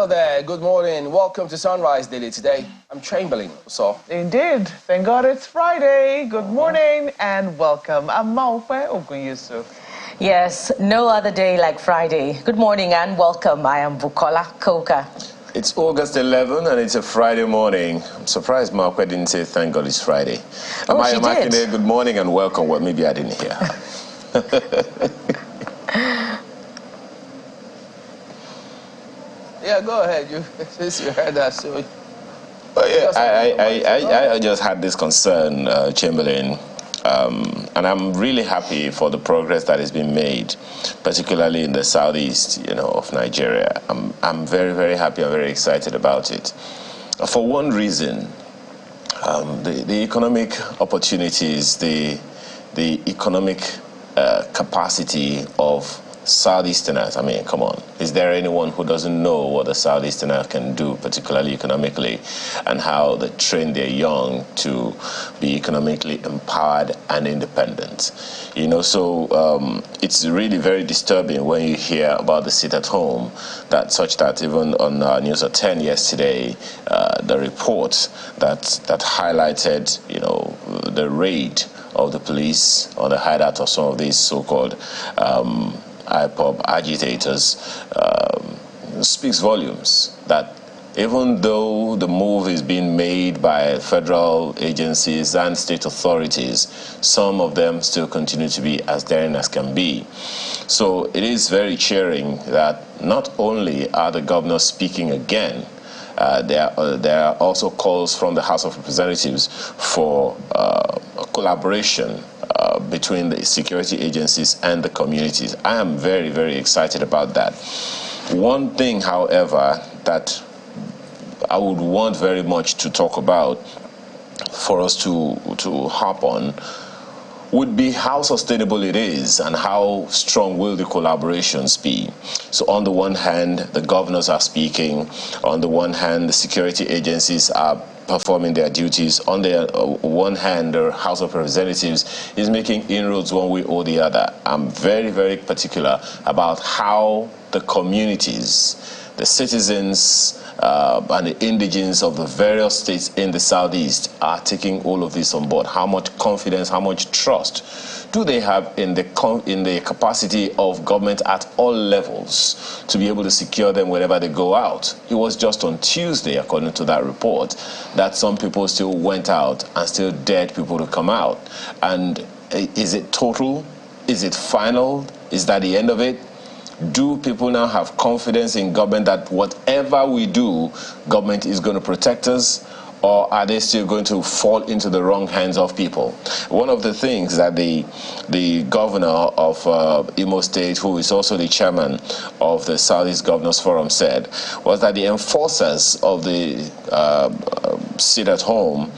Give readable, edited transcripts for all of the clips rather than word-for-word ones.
Hello there, good morning. Welcome to Sunrise Daily today. I'm Chamberlain. So indeed, thank God it's Friday. Good morning and welcome. I'm Maupe Ogunyusu. Yes, no other day like Friday. Good morning and welcome. I am Bukola Koka. It's August 11 and it's a Friday morning. I'm surprised Maupe didn't say thank God it's Friday. Oh, she did. Good morning and welcome. Well, maybe I didn't hear. yeah, go ahead. Since you heard that, so. I just had this concern, Chamberlain, and I'm really happy for the progress that has been made, particularly in the southeast, of Nigeria. I'm very, very happy and very excited about it. For one reason, the economic opportunities, the economic capacity of Southeasterners. I mean, come on. Is there anyone who doesn't know what the Southeasterners can do, particularly economically, and how they train their young to be economically empowered and independent? So it's really very disturbing when you hear about the sit at home, such that even on News at 10 yesterday, the report that highlighted, the raid of the police on the hideout of some of these so-called IPOB agitators speaks volumes that even though the move is being made by federal agencies and state authorities, some of them still continue to be as daring as can be. So it is very cheering that not only are the governors speaking again, there are also calls from the House of Representatives for collaboration between the security agencies and the communities. I am very, very excited about that. One thing, however, that I would want very much to talk about for us to harp on would be how sustainable it is and how strong will the collaborations be. So on the one hand, the governors are speaking. On the one hand, the security agencies are performing their duties. On the one hand, the House of Representatives is making inroads one way or the other. I'm very, very particular about how the communities, the citizens, and the indigents of the various states in the southeast are taking all of this on board. How much confidence, how much trust do they have in the capacity of government at all levels to be able to secure them wherever they go out? It was just on Tuesday, according to that report, that some people still went out and still dared people to come out. And is it total? Is it final? Is that the end of it? Do people now have confidence in government that whatever we do, government is going to protect us? Or are they still going to fall into the wrong hands of people? One of the things that the governor of Imo State, who is also the chairman of the Southeast Governors Forum, said was that the enforcers of the sit at home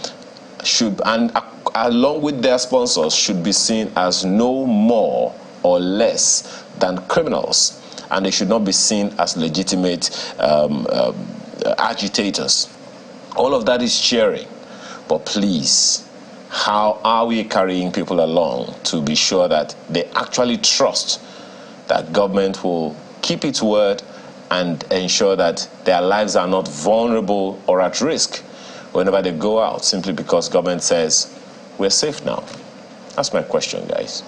should, and along with their sponsors, should be seen as no more or less than criminals, and they should not be seen as legitimate agitators. All of that is cheering, but please, how are we carrying people along to be sure that they actually trust that government will keep its word and ensure that their lives are not vulnerable or at risk whenever they go out, simply because government says we're safe now? That's my question, guys.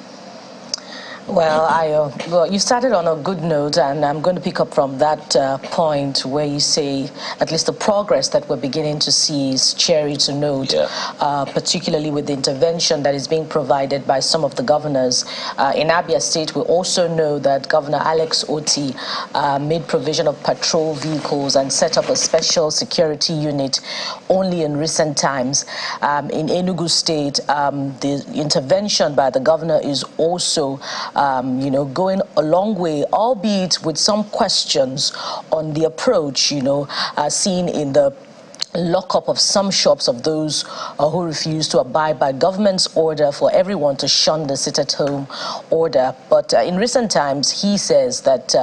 Well, you started on a good note, and I'm going to pick up from that point where you say at least the progress that we're beginning to see is cheery to note, particularly with the intervention that is being provided by some of the governors. In Abia State, we also know that Governor Alex Oti made provision of patrol vehicles and set up a special security unit only in recent times. In Enugu State, the intervention by the governor is also going a long way, albeit with some questions on the approach, seen in the lockup of some shops of those who refuse to abide by government's order for everyone to shun the sit-at-home order. But in recent times, he says that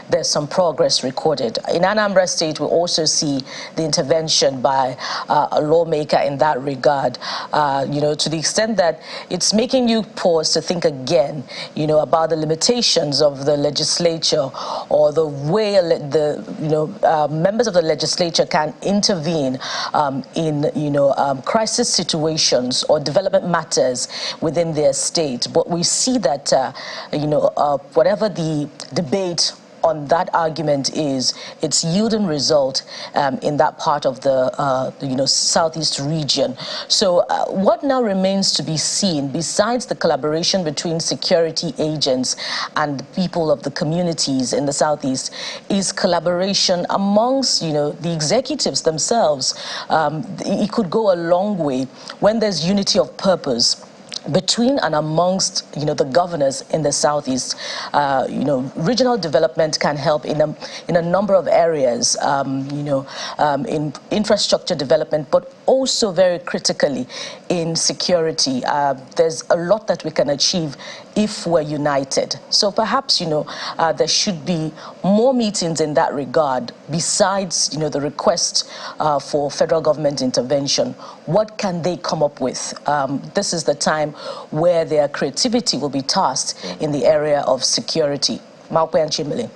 there's some progress recorded. In Anambra State, we also see the intervention by a lawmaker in that regard, to the extent that it's making you pause to think again, about the limitations of the legislature or the way members of the legislature can intervene in crisis situations or development matters within their state. But we see that whatever the debate on that argument is, it's yielding result in that part of the southeast region. So what now remains to be seen, besides the collaboration between security agents and people of the communities in the southeast, is collaboration amongst the executives themselves. It could go a long way when there's unity of purpose between and amongst the governors in the southeast. Regional development can help in a number of areas, in infrastructure development, but also very critically in security. There's a lot that we can achieve if we're united. So perhaps there should be more meetings in that regard besides the request for federal government intervention. What can they come up with? This is the time where their creativity will be tasked in the area of security. Maupe and Chamberlain.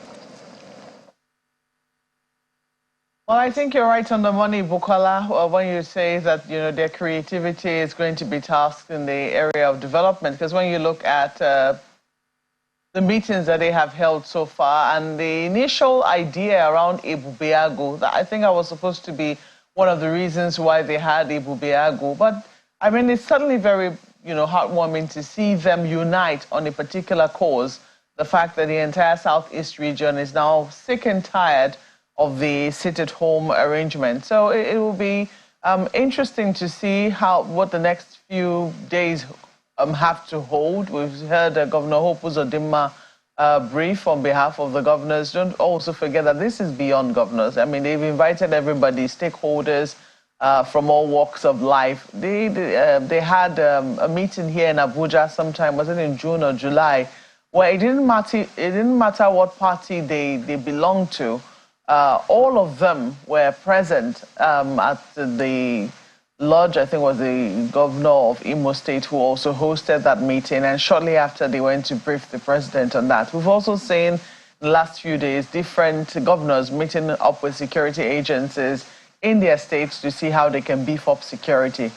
Well, I think you're right on the money, Bukola, when you say that their creativity is going to be tasked in the area of development. Because when you look at the meetings that they have held so far, and the initial idea around Ebubeago, I think that was supposed to be one of the reasons why they had Ebubeago. But I mean, it's certainly very heartwarming to see them unite on a particular cause. The fact that the entire Southeast region is now sick and tired of the sit-at-home arrangement. So it will be interesting to see what the next few days have to hold. We've heard Governor Hope Uzodimma brief on behalf of the governors. Don't also forget that this is beyond governors. I mean, they've invited everybody, stakeholders from all walks of life. They had a meeting here in Abuja sometime, was it in June or July, where it didn't matter what party they belonged to. All of them were present at the lodge. I think it was the governor of Imo State who also hosted that meeting, and shortly after they went to brief the president on that. We've also seen in the last few days different governors meeting up with security agencies in their states to see how they can beef up security.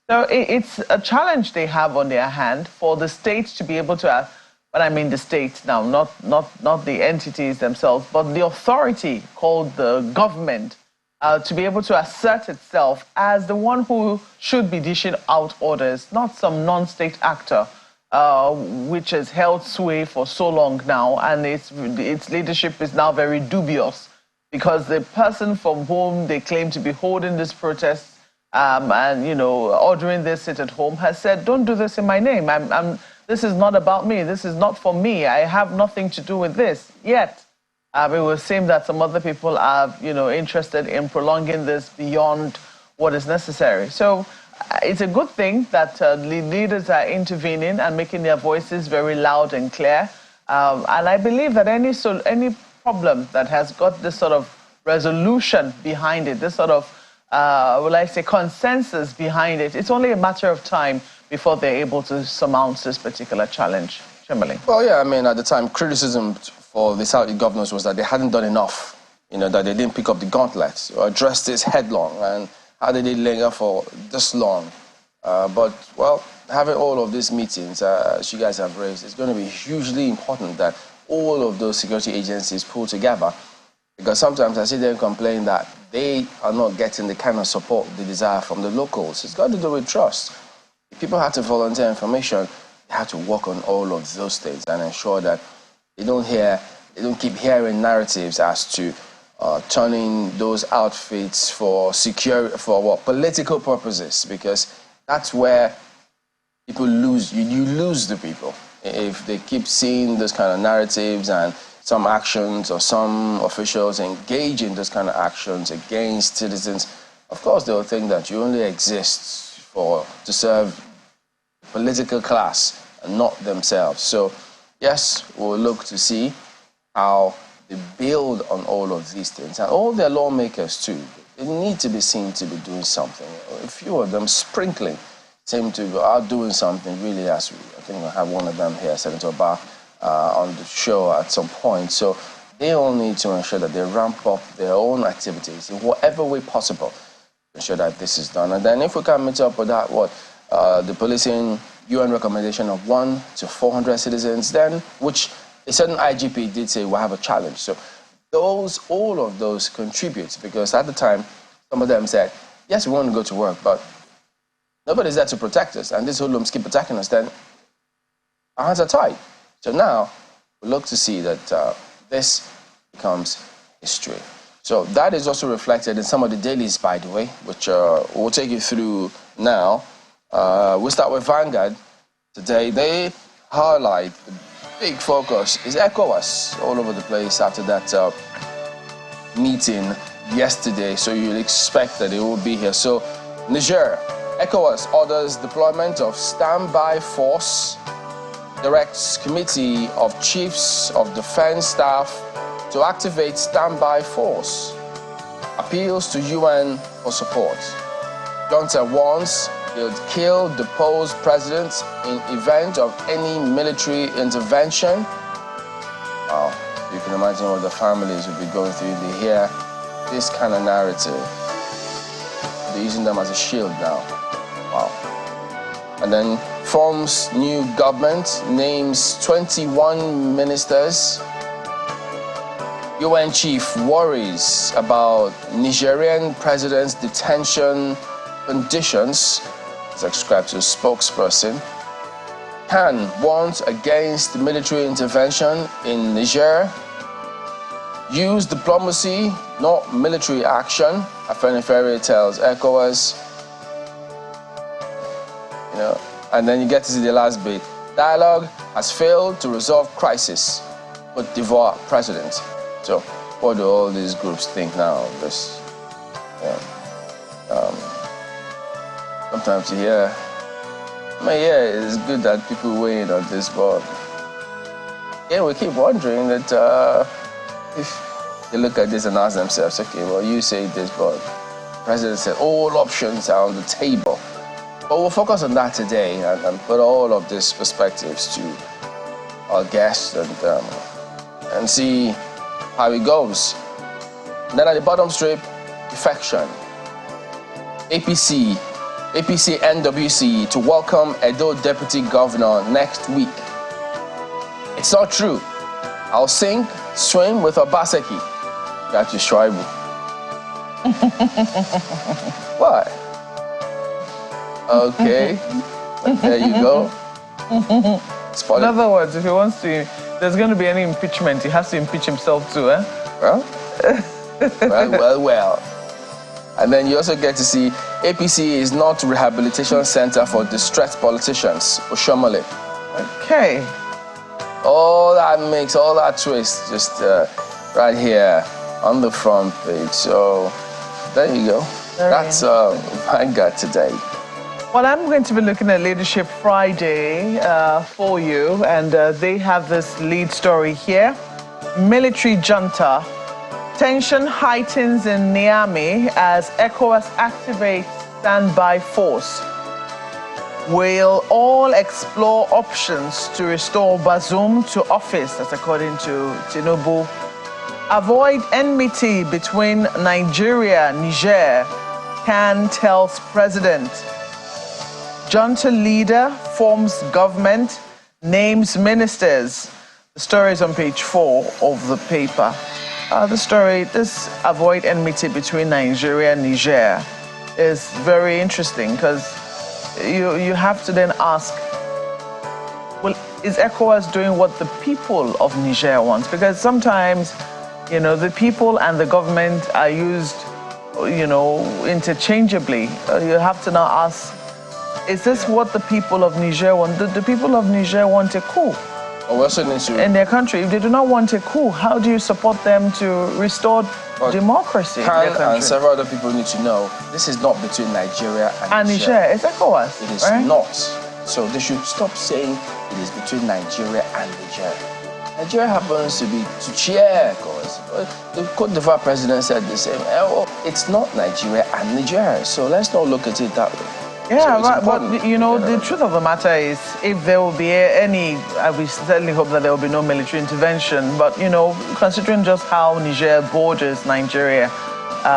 So it's a challenge they have on their hand for the states to be able to but I mean the states now, not the entities themselves, but the authority called the government, to be able to assert itself as the one who should be dishing out orders, not some non-state actor, which has held sway for so long now, and its leadership is now very dubious, because the person from whom they claim to be holding this protest and ordering this sit-at-home has said, "Don't do this in my name. This is not about me. This is not for me. I have nothing to do with this." Yet, it would seem that some other people are, interested in prolonging this beyond what is necessary. So it's a good thing that leaders are intervening and making their voices very loud and clear. And I believe that any problem that has got this sort of resolution behind it, this sort of, consensus behind it, it's only a matter of time before they're able to surmount this particular challenge. Chamberlain. Well, yeah, I mean, at the time, criticism for the Saudi governors was that they hadn't done enough, that they didn't pick up the gauntlet or address this headlong, and how did they linger for this long? But, well, having all of these meetings, as you guys have raised, it's going to be hugely important that all of those security agencies pull together, because sometimes I see them complain that they are not getting the kind of support they desire from the locals. It's got to do with trust. If people have to volunteer information, they have to work on all of those things and ensure that they don't keep hearing narratives as to turning those outfits for political purposes, because that's where people lose. You lose the people if they keep seeing those kind of narratives and some actions or some officials engage in those kind of actions against citizens of course they will think that you only exist to serve political class and not themselves. So yes, we'll look to see how they build on all of these things. And all their lawmakers too, they need to be seen to be doing something. A few of them sprinkling seem to be doing something really I think we'll have one of them here, Senator Ba, on the show at some point. So they all need to ensure that they ramp up their own activities in whatever way possible to ensure that this is done. And then if we can meet up with that, the policing UN recommendation of 1 to 400 citizens, then which a certain IGP did say we'll have a challenge. So all of those contribute, because at the time, some of them said, yes, we want to go to work, but nobody's there to protect us, and these hoodlums keep attacking us, then our hands are tied. So now we look to see that this becomes history. So that is also reflected in some of the dailies, by the way, which we'll take you through now. We'll start with Vanguard. Today, they highlight the big focus is ECOWAS all over the place after that meeting yesterday. So you'll expect that it will be here. So Niger, ECOWAS orders deployment of standby force, directs Committee of Chiefs of Defense Staff to activate standby force, appeals to UN for support. Junta warns he'll kill deposed president in event of any military intervention. Wow, you can imagine what the families would be going through if they hear this kind of narrative. They're using them as a shield now. Wow. And then forms new government, names 21 ministers. UN chief worries about Nigerian president's detention conditions. Subscribe to a spokesperson. Khan warns against military intervention in Niger. Use diplomacy, not military action. Afenifere tells ECOWAS. And then you get to see the last bit. Dialogue has failed to resolve crisis. Cote d'Ivoire president. So, what do all these groups think now of this? Sometimes you hear, it's good that people weigh in on this, but we keep wondering that if they look at this and ask themselves, okay, well, you say this, but the president said all options are on the table. But we'll focus on that today and put all of these perspectives to our guests and see how it goes. And then at the bottom strip, defection. APC NWC to welcome Edo Deputy Governor next week. It's not true. I'll sink, swim with Obaseki. Got you, Schreiber. What? Okay. There you go. In other words, if he wants to, there's going to be any impeachment, he has to impeach himself too, eh? Well. And then you also get to see APC is not rehabilitation center for distressed politicians, Oshomole. Okay. All that twist, just right here on the front page. So there you go. That's Vanguard today. Well, I'm going to be looking at Leadership Friday for you, and they have this lead story here. Military junta. Tension heightens in Niamey as ECOWAS activates standby force. We'll all explore options to restore Bazoum to office, that's according to Tinubu. Avoid enmity between Nigeria and Niger, Khan tells president. Junta leader forms government, names ministers. The story is on page 4 of the paper. This avoid enmity between Nigeria and Niger is very interesting because you have to then ask, well, is ECOWAS doing what the people of Niger want? Because sometimes, the people and the government are used, interchangeably. You have to now ask, is this what the people of Niger want? Do the people of Niger want a coup? in their country. If they do not want a coup, how do you support them to restore democracy in their country? And several other people need to know, this is not between Nigeria and Niger. It's ECOWAS. It is not. So they should stop saying it is between Nigeria and Niger. Nigeria happens to cheer, because the Côte d'Ivoire president said the same. It's not Nigeria and Niger, so let's not look at it that way. Yeah, so but you know, the truth of the matter is, if there will be any, we certainly hope that there will be no military intervention, but you know, considering just how Niger borders Nigeria,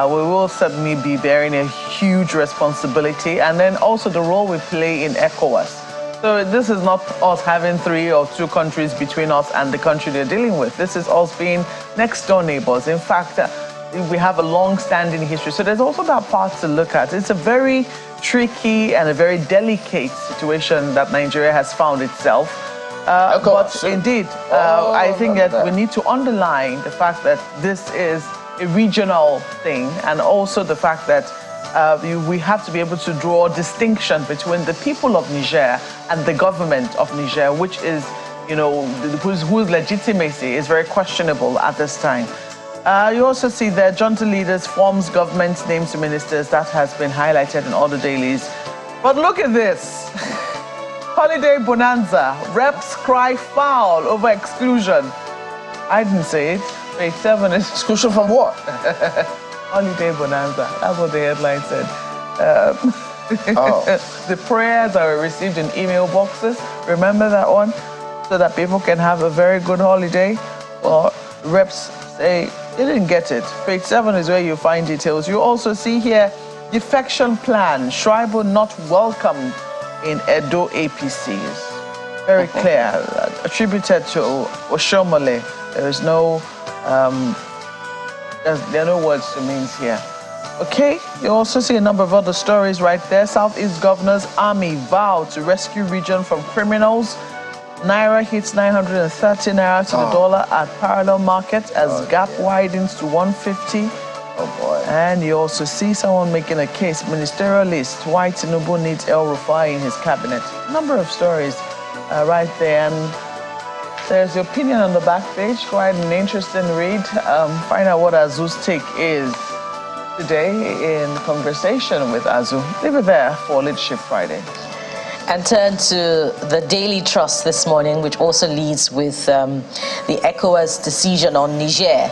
we will certainly be bearing a huge responsibility, and then also the role we play in ECOWAS. So this is not us having 3 or 2 countries between us and the country they're dealing with. This is us being next door neighbors. In fact, we have a long-standing history. So there's also that part to look at. It's a very tricky and a very delicate situation that Nigeria has found itself. But indeed, I think that we need to underline the fact that this is a regional thing, and also the fact that we have to be able to draw a distinction between the people of Niger and the government of Niger, which is, you know, whose legitimacy is very questionable at this time. You also see that junta leaders forms government names ministers. That has been highlighted in all the dailies. But look at this. Holiday bonanza. Reps cry foul over exclusion. I didn't say it. Page 7 is... Exclusion from what? Holiday bonanza. That's what the headline said. The prayers that were received in email boxes. Remember that one? So that people can have a very good holiday. Well, reps say they didn't get it. Page 7 is where you find details. You also see here defection plan. Schreiber not welcomed in Edo APCs. Very clear. Attributed to Oshomole. There is no... there are no words to means here. Okay, you also see a number of other stories right there. Southeast Governor's Army vow to rescue region from criminals. Naira hits 930 Naira to the dollar at parallel market as gap widens to 150. Oh boy. And you also see someone making a case, ministerial list, why Tinubu needs El Rufai in his cabinet. Number of stories right there. And there's the opinion on the back page, quite an interesting read. Find out what Azu's take is today in conversation with Azu. Leave it there for Leadership Friday. And turn to the Daily Trust this morning, which also leads with the ECOWAS decision on Niger.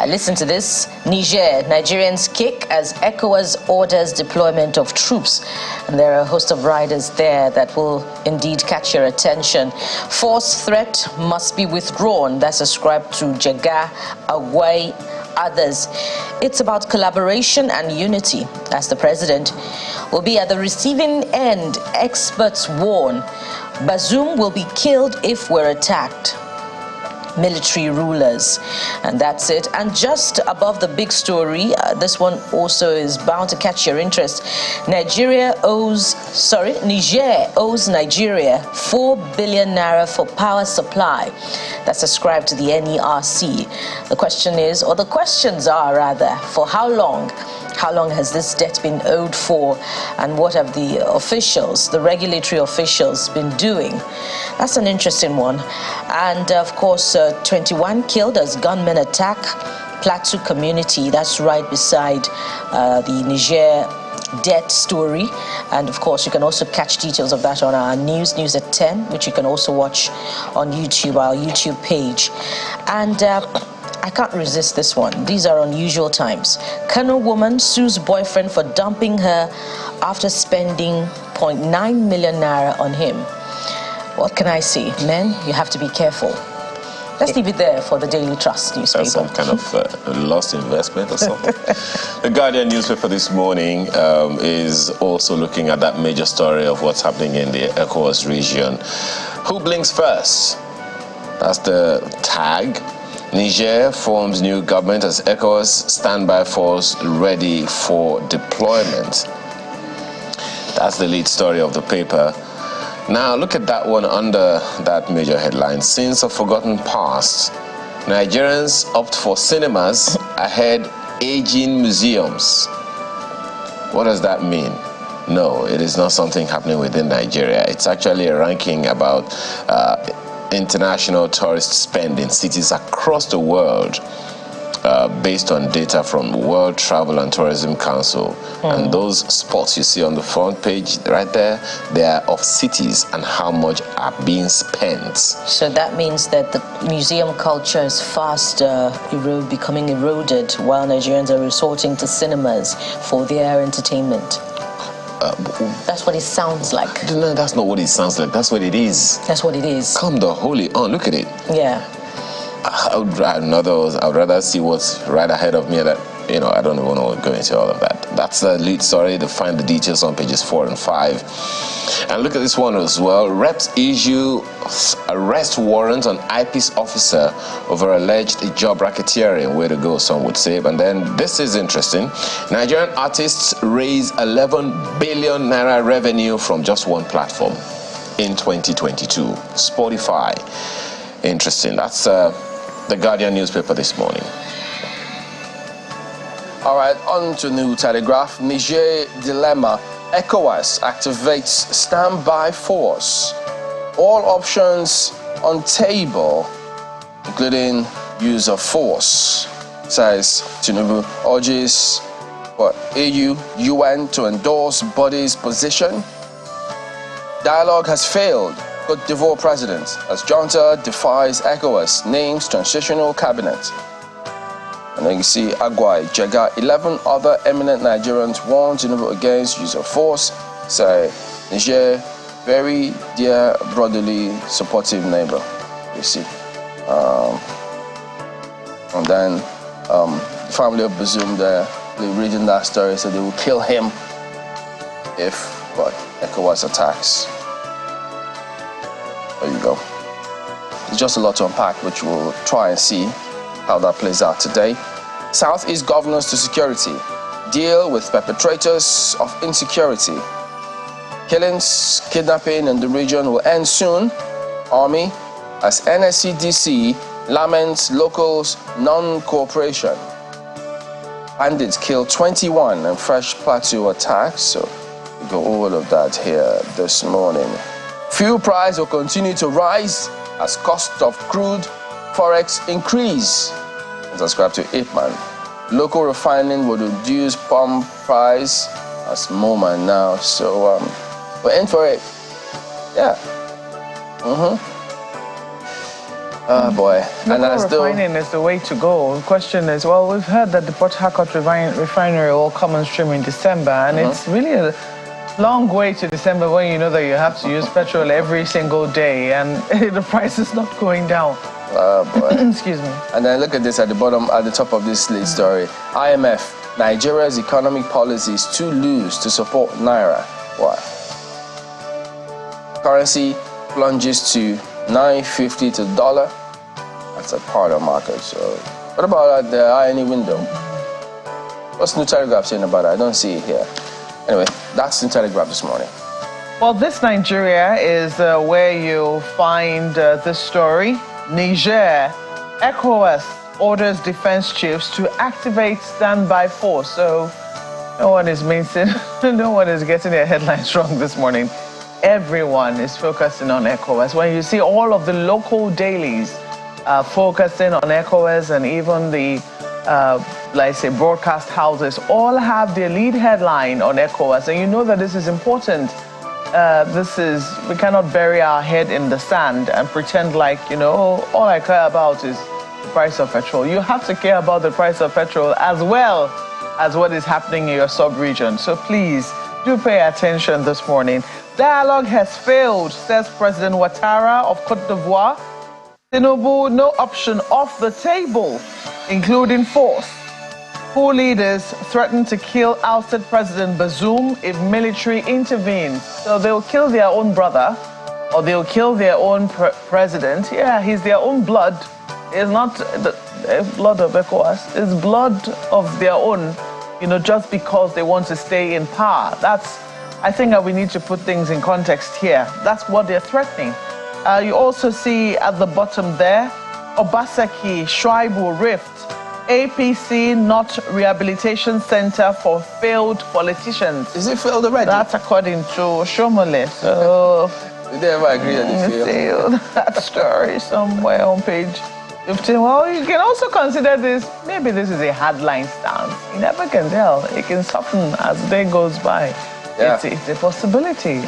Listen to this. Niger, Nigerians kick as ECOWAS orders deployment of troops. And there are a host of riders there that will indeed catch your attention. Force threat must be withdrawn. That's ascribed to Jaga, Agwai, others. It's about collaboration and unity, as the president will be at the receiving end. Experts warn Bazoum will be killed if we're attacked. Military rulers, and that's it. And just above the big story, this one also is bound to catch your interest. Niger owes Nigeria 4 billion naira for power supply. That's ascribed to the NERC. The question is, or the questions are rather, for how long? How long has this debt been owed for, and what have the officials, the regulatory officials, been doing? That's an interesting one. And of course, 21 killed as gunmen attack Plateau community. That's right beside the Niger debt story. And of course, you can also catch details of that on our news at 10, which you can also watch on YouTube, our YouTube page. And I can't resist this one. These are unusual times. Kano woman sues boyfriend for dumping her after spending 0.9 million naira on him. What can I say? Men, you have to be careful. Let's leave it there for the Daily Trust newspaper. That's some kind of lost investment or something. The Guardian newspaper this morning is also looking at that major story of what's happening in the ECOWAS region. Who blinks first? That's the tag. Niger forms new government as ECOWAS standby force ready for deployment. That's the lead story of the paper. Now look at that one under that major headline. Scenes of forgotten past. Nigerians opt for cinemas ahead aging museums. What does that mean? No, it is not something happening within Nigeria. It's actually a ranking about international tourist spend in cities across the world, based on data from the World Travel and Tourism Council. And those spots you see on the front page right there, they are of cities and how much are being spent. So that means that the museum culture is fast becoming eroded, while Nigerians are resorting to cinemas for their entertainment. That's what it sounds like. No, that's not what it sounds like. That's what it is. That's what it is. Come the holy on, look at it. Yeah. I would rather see what's right ahead of me. That, you know, I don't even want to go into all of that. That's the lead story. To find the details on pages 4 and 5. And look at this one as well. Reps issue arrest warrant on IP's officer over alleged job racketeering. Way to go, some would say. And then this is interesting. Nigerian artists raise 11 billion naira revenue from just one platform in 2022. Spotify. Interesting. That's the Guardian newspaper this morning. All right, on to New Telegraph. Niger dilemma. ECOWAS activates standby force. All options on table, including use of force, says Tinubu. Urges for AU, UN to endorse body's position. Dialogue has failed. Cote d'Ivoire president, as junta defies ECOWAS, names transitional cabinet. And then you see Agwai, Jega, 11 other eminent Nigerians warn Tinubu against use of force. Say, Niger, very dear, brotherly, supportive neighbor. You see. And then the family of Bazoum there, reading that story, so they will kill him if ECOWAS attacks. There you go. There's just a lot to unpack, which we'll try and see how that plays out today. Southeast governors to security. Deal with perpetrators of insecurity. Killings, kidnapping in the region will end soon. Army, as NSCDC laments locals' non-cooperation. Bandits killed 21 in fresh plateau attacks. So we got all of that here this morning. Fuel price will continue to rise as cost of crude forex increase. Subscribe to Ipman. Local refining will reduce pump price as moment now. So we're in for it. Yeah. Oh boy. Local refining is the way to go. The question is, well, we've heard that the Port Harcourt refinery will come on stream in December, and it's really a long way to December when you know that you have to use petrol every single day and the price is not going down. Oh boy. Excuse me. And then look at this at the top of this lead story. IMF, Nigeria's economic policy is too loose to support Naira. Why? Currency plunges to 9.50 to the dollar. That's a part of market. So what about at the INE window? What's New Telegraph saying about it? I don't see it here. Anyway, that's New Telegraph this morning. Well, this Nigeria is where you find this story. Niger, ECOWAS orders defense chiefs to activate standby force. So no one is missing, no one is getting their headlines wrong this morning. Everyone is focusing on ECOWAS. When you see all of the local dailies focusing on ECOWAS, and even the broadcast houses all have their lead headline on ECOWAS, and you know that this is important. We cannot bury our head in the sand and pretend like, all I care about is the price of petrol. You have to care about the price of petrol as well as what is happening in your sub-region. So please do pay attention this morning. Dialogue has failed, says President Ouattara of Cote d'Ivoire. Tinubu, no option off the table, including force. Coup leaders threaten to kill ousted President Bazoum if military intervenes. So they'll kill their own brother, or they'll kill their own president. Yeah, he's their own blood. It's not the blood of ECOWAS. It's blood of their own, just because they want to stay in power. I think that we need to put things in context here. That's what they're threatening. You also see at the bottom there, Obaseki, Shuaibu Rift, APC not rehabilitation center for failed politicians. Is it failed already? That's according to Shomole. So Did they ever agree that they failed? That story somewhere on page 15. Well, you can also consider this, maybe this is a hardline stance. You never can tell. It can soften as the day goes by. Yeah. It's a possibility.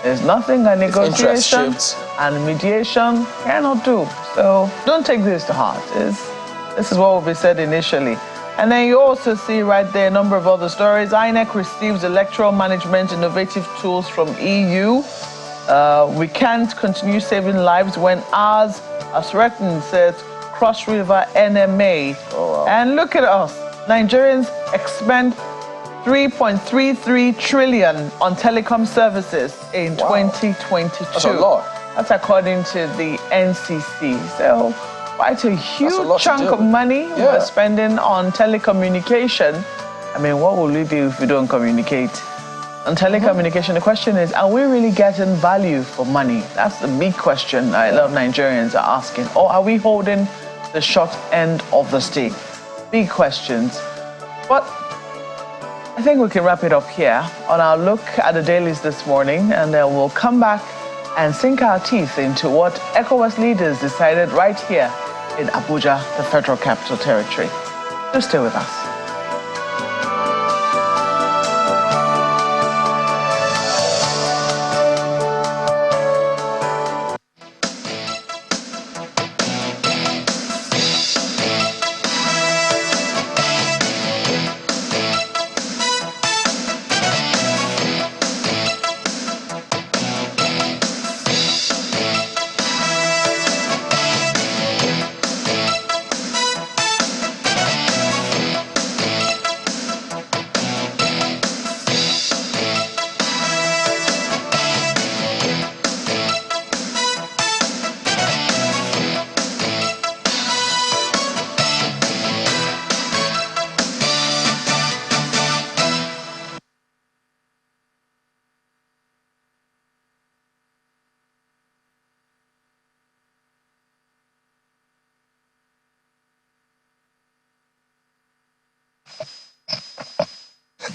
There's nothing a negotiation and mediation cannot do. So don't take this to heart. This is what will be said initially. And then you also see right there a number of other stories. INEC receives electoral management innovative tools from EU. We can't continue saving lives when ours are threatened, says Cross River NMA. Oh, wow. And look at us. Nigerians expend 3.33 trillion on telecom services in 2022. That's a lot. That's according to the NCC. So quite a huge chunk of money we're spending on telecommunication. I mean, what will we do if we don't communicate? On telecommunication, the question is, are we really getting value for money? That's the big question a lot of Nigerians are asking. Or are we holding the short end of the stick? Big questions. But I think we can wrap it up here on our look at the dailies this morning, and then we'll come back and sink our teeth into what ECOWAS leaders decided right here in Abuja, the Federal Capital Territory. Do stay with us.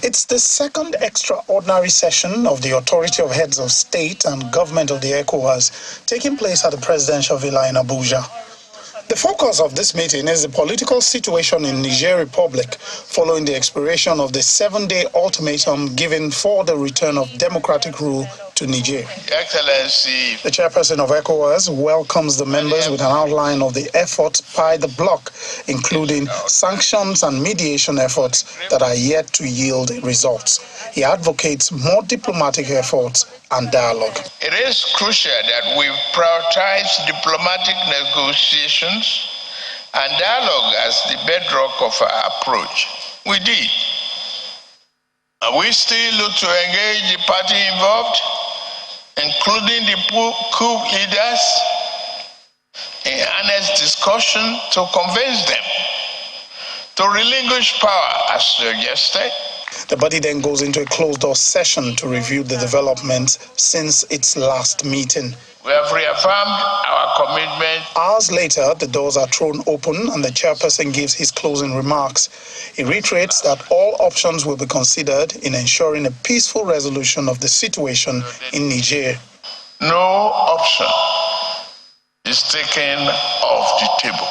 It's the second extraordinary session of the Authority of Heads of State and Government of the ECOWAS taking place at the Presidential Villa in Abuja. The focus of this meeting is the political situation in Niger Republic following the expiration of the 7-day ultimatum given for the return of democratic rule to Niger. Excellency, the chairperson of ECOWAS welcomes the members with an outline of the efforts by the bloc, including sanctions and mediation efforts that are yet to yield results. He advocates more diplomatic efforts and dialogue. It is crucial that we prioritize diplomatic negotiations and dialogue as the bedrock of our approach. We did. We still look to engage the party involved, including the Coup leaders, in honest discussion to convince them to relinquish power as suggested. The body then goes into a closed-door session to review the developments since its last meeting. We have reaffirmed our commitment. Hours later, the doors are thrown open and the chairperson gives his closing remarks. He reiterates that all options will be considered in ensuring a peaceful resolution of the situation in Niger. No option is taken off the table,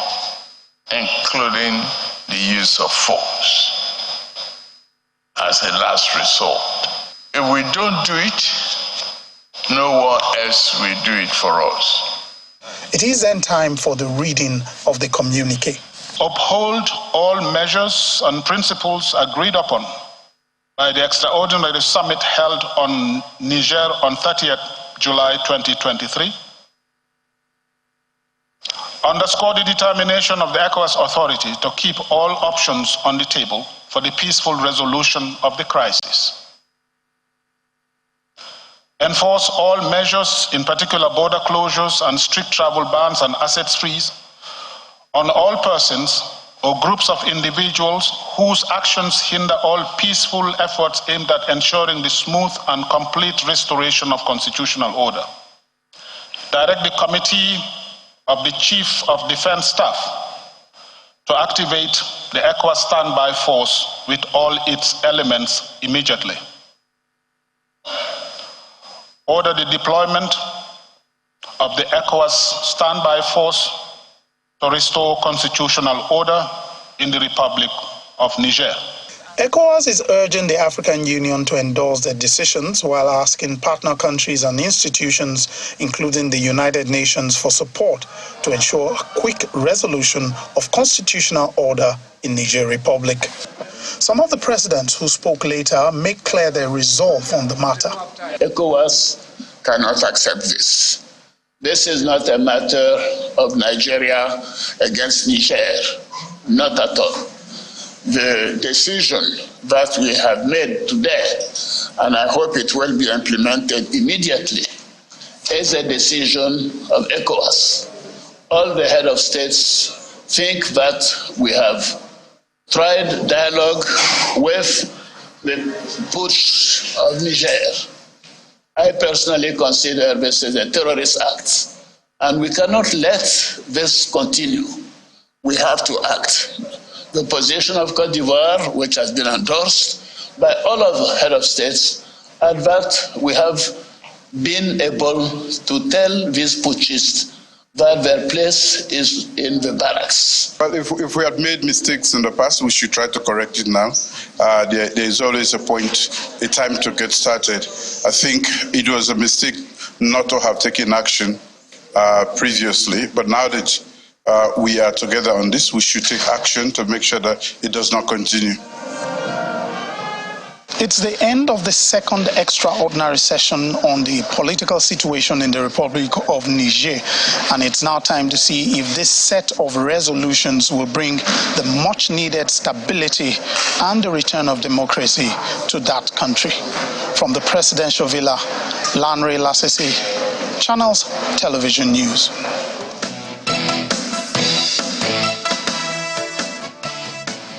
including the use of force as a last resort. If we don't do it, no one else will do it for us. It is then time for the reading of the communique. Uphold all measures and principles agreed upon by the extraordinary summit held on Niger on 30th July 2023. Underscore the determination of the ECOWAS authority to keep all options on the table for the peaceful resolution of the crisis. Enforce all measures, in particular border closures and strict travel bans and assets freeze, on all persons or groups of individuals whose actions hinder all peaceful efforts aimed at ensuring the smooth and complete restoration of constitutional order. Direct the Committee of the Chief of Defense Staff to activate the ECOWAS standby force with all its elements immediately. Order the deployment of the ECOWAS standby force to restore constitutional order in the Republic of Niger. ECOWAS is urging the African Union to endorse their decisions while asking partner countries and institutions, including the United Nations, for support to ensure a quick resolution of constitutional order in Niger Republic. Some of the presidents who spoke later make clear their resolve on the matter. ECOWAS cannot accept this. This is not a matter of Nigeria against Niger, not at all. The decision that we have made today, and I hope it will be implemented immediately, is a decision of ECOWAS. All the head of states think that we have tried dialogue with the push of Niger. I personally consider this as a terrorist act, and we cannot let this continue. We have to act. The position of Côte d'Ivoire, which has been endorsed by all of the head of states, and that we have been able to tell these putschists that their place is in the barracks. Well, if we had made mistakes in the past, we should try to correct it now. There is always a time to get started. I think it was a mistake not to have taken action previously, but now that we are together on this, we should take action to make sure that it does not continue. It's the end of the second extraordinary session on the political situation in the Republic of Niger, and it's now time to see if this set of resolutions will bring the much-needed stability and the return of democracy to that country. From the presidential villa, Lanre Lasese, Channels Television News.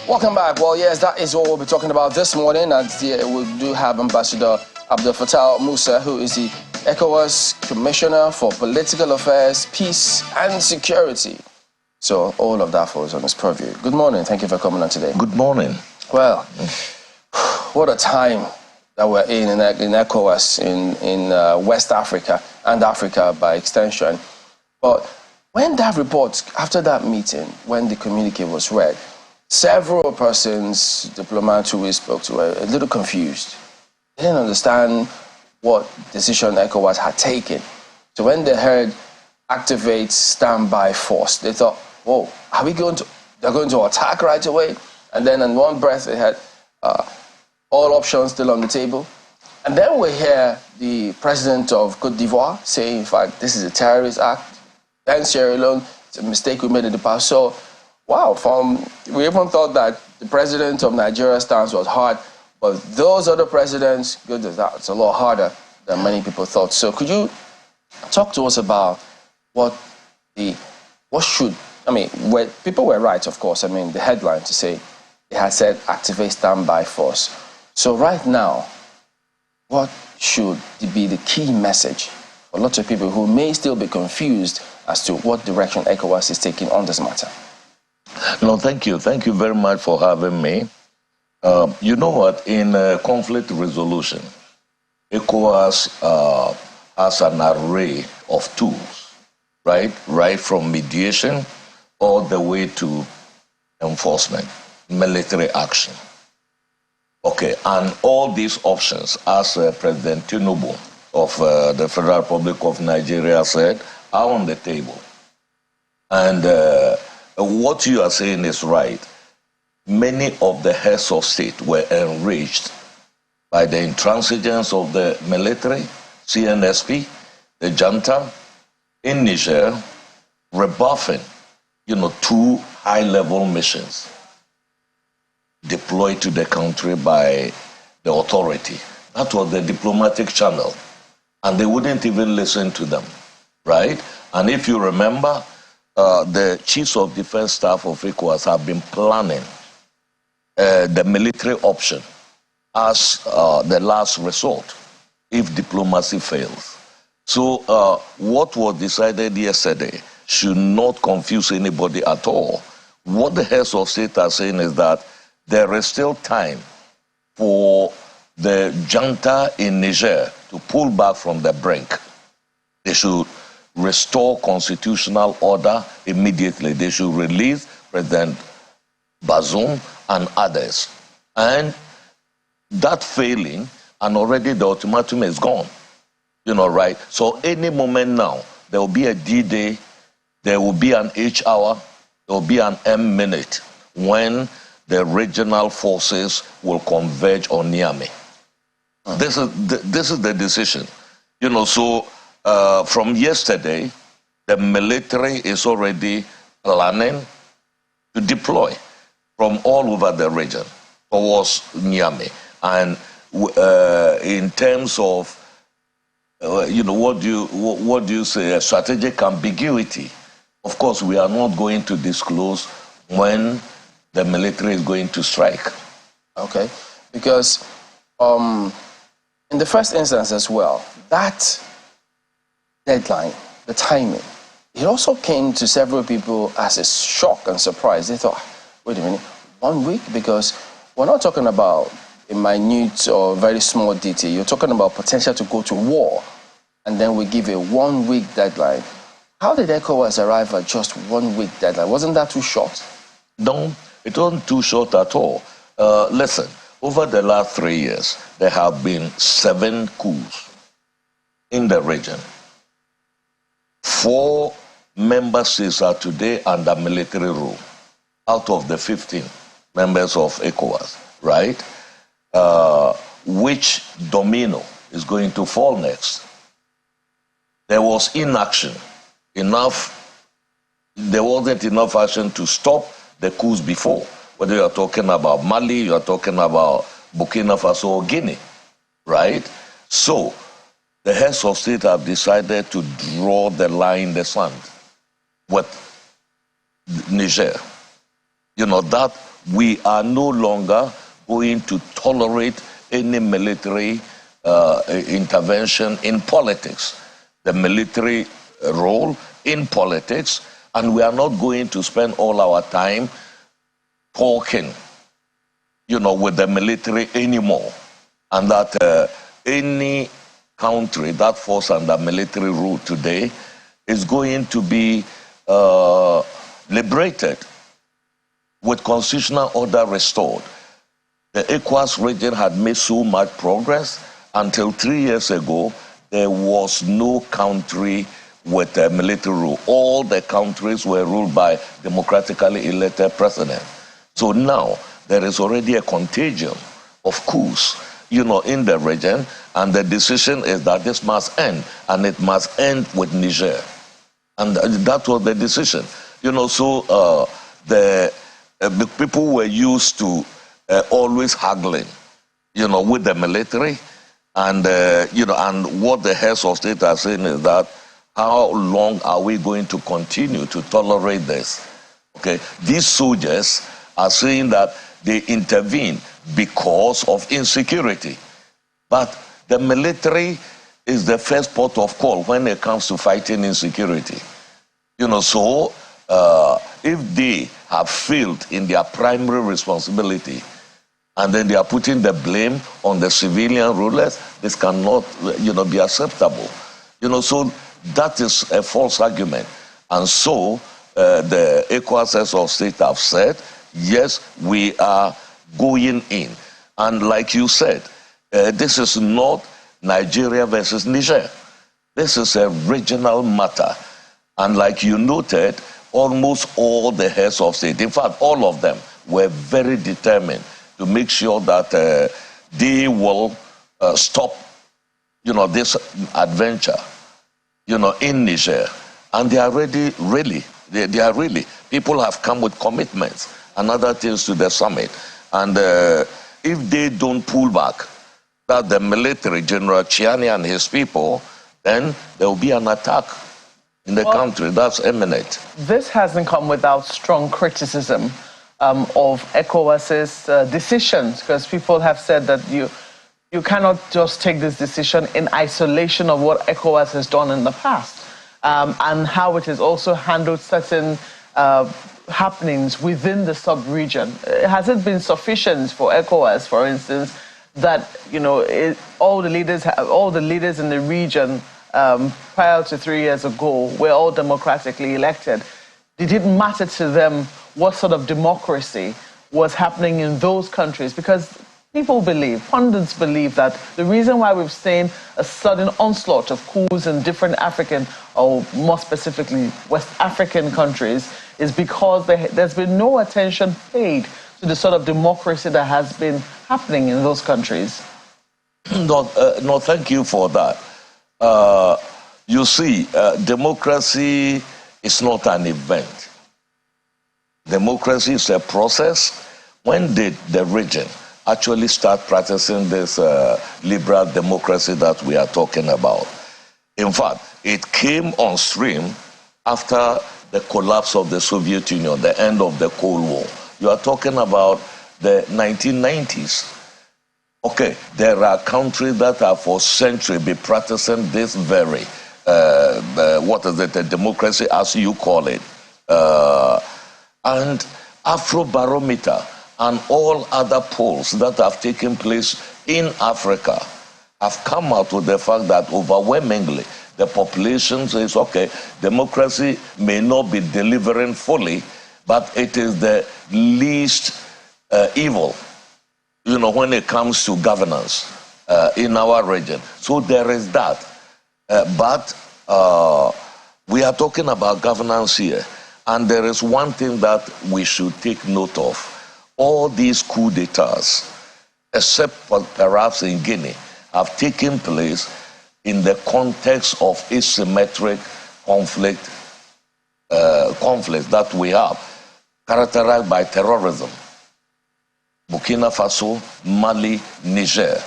Welcome back. Well, yes, that is what we'll be talking about this morning. And we do have Ambassador Musah, who is the ECOWAS Commissioner for Political Affairs, Peace and Security. So all of that falls on his purview. Good morning. Thank you for coming on today. Good morning. Well, what a time that we're in ECOWAS, in West Africa and Africa by extension. But when that report, after that meeting, when the communique was read, several persons, diplomats who we spoke to, were a little confused. They didn't understand what decision ECOWAS had taken. So when they heard activate standby force, they thought, whoa, they're going to attack right away? And then in one breath, they had all options still on the table. And then we hear the president of Côte d'Ivoire say, in fact, this is a terrorist act. Then Sierra Leone, it's a mistake we made in the past. So, wow, we even thought that the president of Nigeria's stance was hard, but those other presidents, it's a lot harder than many people thought. So could you talk to us about people were right, of course. I mean, the headline to say, they had said activate standby force. So right now, what should be the key message for lots of people who may still be confused as to what direction ECOWAS is taking on this matter? No, thank you. Thank you very much for having me. You know what? In conflict resolution, ECOWAS has an array of tools, right? Right from mediation all the way to enforcement, military action. Okay, and all these options, as President Tinubu of the Federal Republic of Nigeria said, are on the table. And what you are saying is right. Many of the heads of state were enraged by the intransigence of the military, CNSP, the junta in Niger, rebuffing, two high-level missions deployed to the country by the authority. That was the diplomatic channel. And they wouldn't even listen to them, right? And if you remember, the chiefs of defense staff of ECOWAS have been planning the military option as the last resort if diplomacy fails. So what was decided yesterday should not confuse anybody at all. What the heads of state are saying is that there is still time for the junta in Niger to pull back from the brink. They should restore constitutional order immediately. They should release President Bazoum and others. And that failing, and already the ultimatum is gone. Right? So any moment now, there will be a D-Day, there will be an H hour, there will be an M minute when the regional forces will converge on Niamey. This is the decision. So from yesterday, the military is already planning to deploy from all over the region towards Niamey. And in terms of what do you say, a strategic ambiguity? Of course, we are not going to disclose when the military is going to strike. Okay, because in the first instance as well, that deadline, the timing, it also came to several people as a shock and surprise. They thought, wait a minute, 1 week? Because we're not talking about a minute or very small detail. You're talking about potential to go to war, and then we give a 1 week deadline. How did ECOWAS arrive at just 1 week deadline? Wasn't that too short? No, it wasn't too short at all. Listen, over the last 3 years, there have been 7 coups in the region. 4 member states are today under military rule, out of the 15 members of ECOWAS, right? Which domino is going to fall next? There was inaction. There wasn't enough action to stop the coups before. Whether you are talking about Mali, you are talking about Burkina Faso or Guinea, right? So the heads of state have decided to draw the line in the sand with Niger. That we are no longer going to tolerate any military intervention in politics. The military role in politics, and we are not going to spend all our time talking, with the military anymore. And that any country that falls under military rule today is going to be liberated with constitutional order restored. The ECOWAS region had made so much progress until 3 years ago. There was no country with a military rule. All the countries were ruled by democratically elected presidents. So now there is already a contagion of coups, in the region, and the decision is that this must end, and it must end with Niger. And that was the decision. So the people were used to always haggling, with the military. And, and what the heads of state are saying is that how long are we going to continue to tolerate this? Okay, these soldiers are saying that they intervene because of insecurity. But the military is the first port of call when it comes to fighting insecurity. So if they have failed in their primary responsibility, and then they are putting the blame on the civilian rulers, this cannot, be acceptable. So that is a false argument. And so the ECOWAS of state have said, yes, we are going in. And like you said, this is not Nigeria versus Niger. This is a regional matter. And like you noted, almost all the heads of state, in fact, all of them were very determined to make sure that they will stop, this adventure, in Niger. And they are ready, really. They are really. People have come with commitments and other things to the summit. And if they don't pull back, that the military, General Chiani and his people, then there will be an attack in the country. That's imminent. This hasn't come without strong criticism of ECOWAS's decisions, because people have said that you cannot just take this decision in isolation of what ECOWAS has done in the past, and how it has also handled certain happenings within the sub-region. Has it been sufficient for ECOWAS, for instance, that all the leaders in the region prior to 3 years ago were all democratically elected. It didn't matter to them what sort of democracy was happening in those countries, because people believe, pundits believe, that the reason why we've seen a sudden onslaught of coups in different African, or more specifically West African countries, is because there's been no attention paid to the sort of democracy that has been happening in those countries. No, thank you for that. You see, democracy is not an event. Democracy is a process. When did the region actually start practicing this liberal democracy that we are talking about? In fact, it came on stream after the collapse of the Soviet Union, the end of the Cold War. You are talking about the 1990s. Okay, there are countries that have for centuries been practicing this very, democracy as you call it. And Afrobarometer and all other polls that have taken place in Africa have come out with the fact that overwhelmingly the population says, okay, democracy may not be delivering fully, but it is the least evil, when it comes to governance in our region. So there is that. But we are talking about governance here. And there is one thing that we should take note of. All these coups d'etats, except for perhaps in Guinea, have taken place in the context of asymmetric conflict that we have, characterized by terrorism. Burkina Faso, Mali, Niger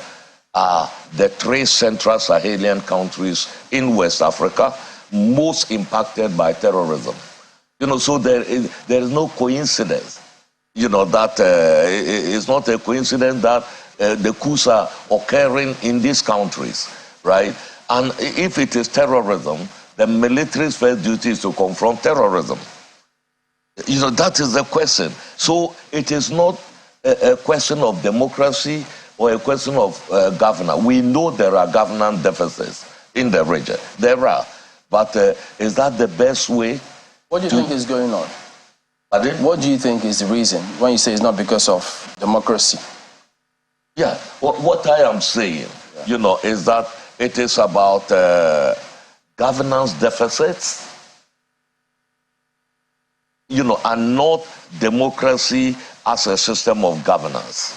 are the 3 central Sahelian countries in West Africa most impacted by terrorism. So there is no coincidence, that it's not a coincidence that the coups are occurring in these countries, right? And if it is terrorism, the military's first duty is to confront terrorism. That is the question. So it is not a question of democracy or a question of governance. We know there are governance deficits in the region. There are. But is that the best way? What do you think is going on? Pardon? What do you think is the reason when you say it's not because of democracy? Yeah, what I am saying, is that it is about governance deficits, and not democracy as a system of governance,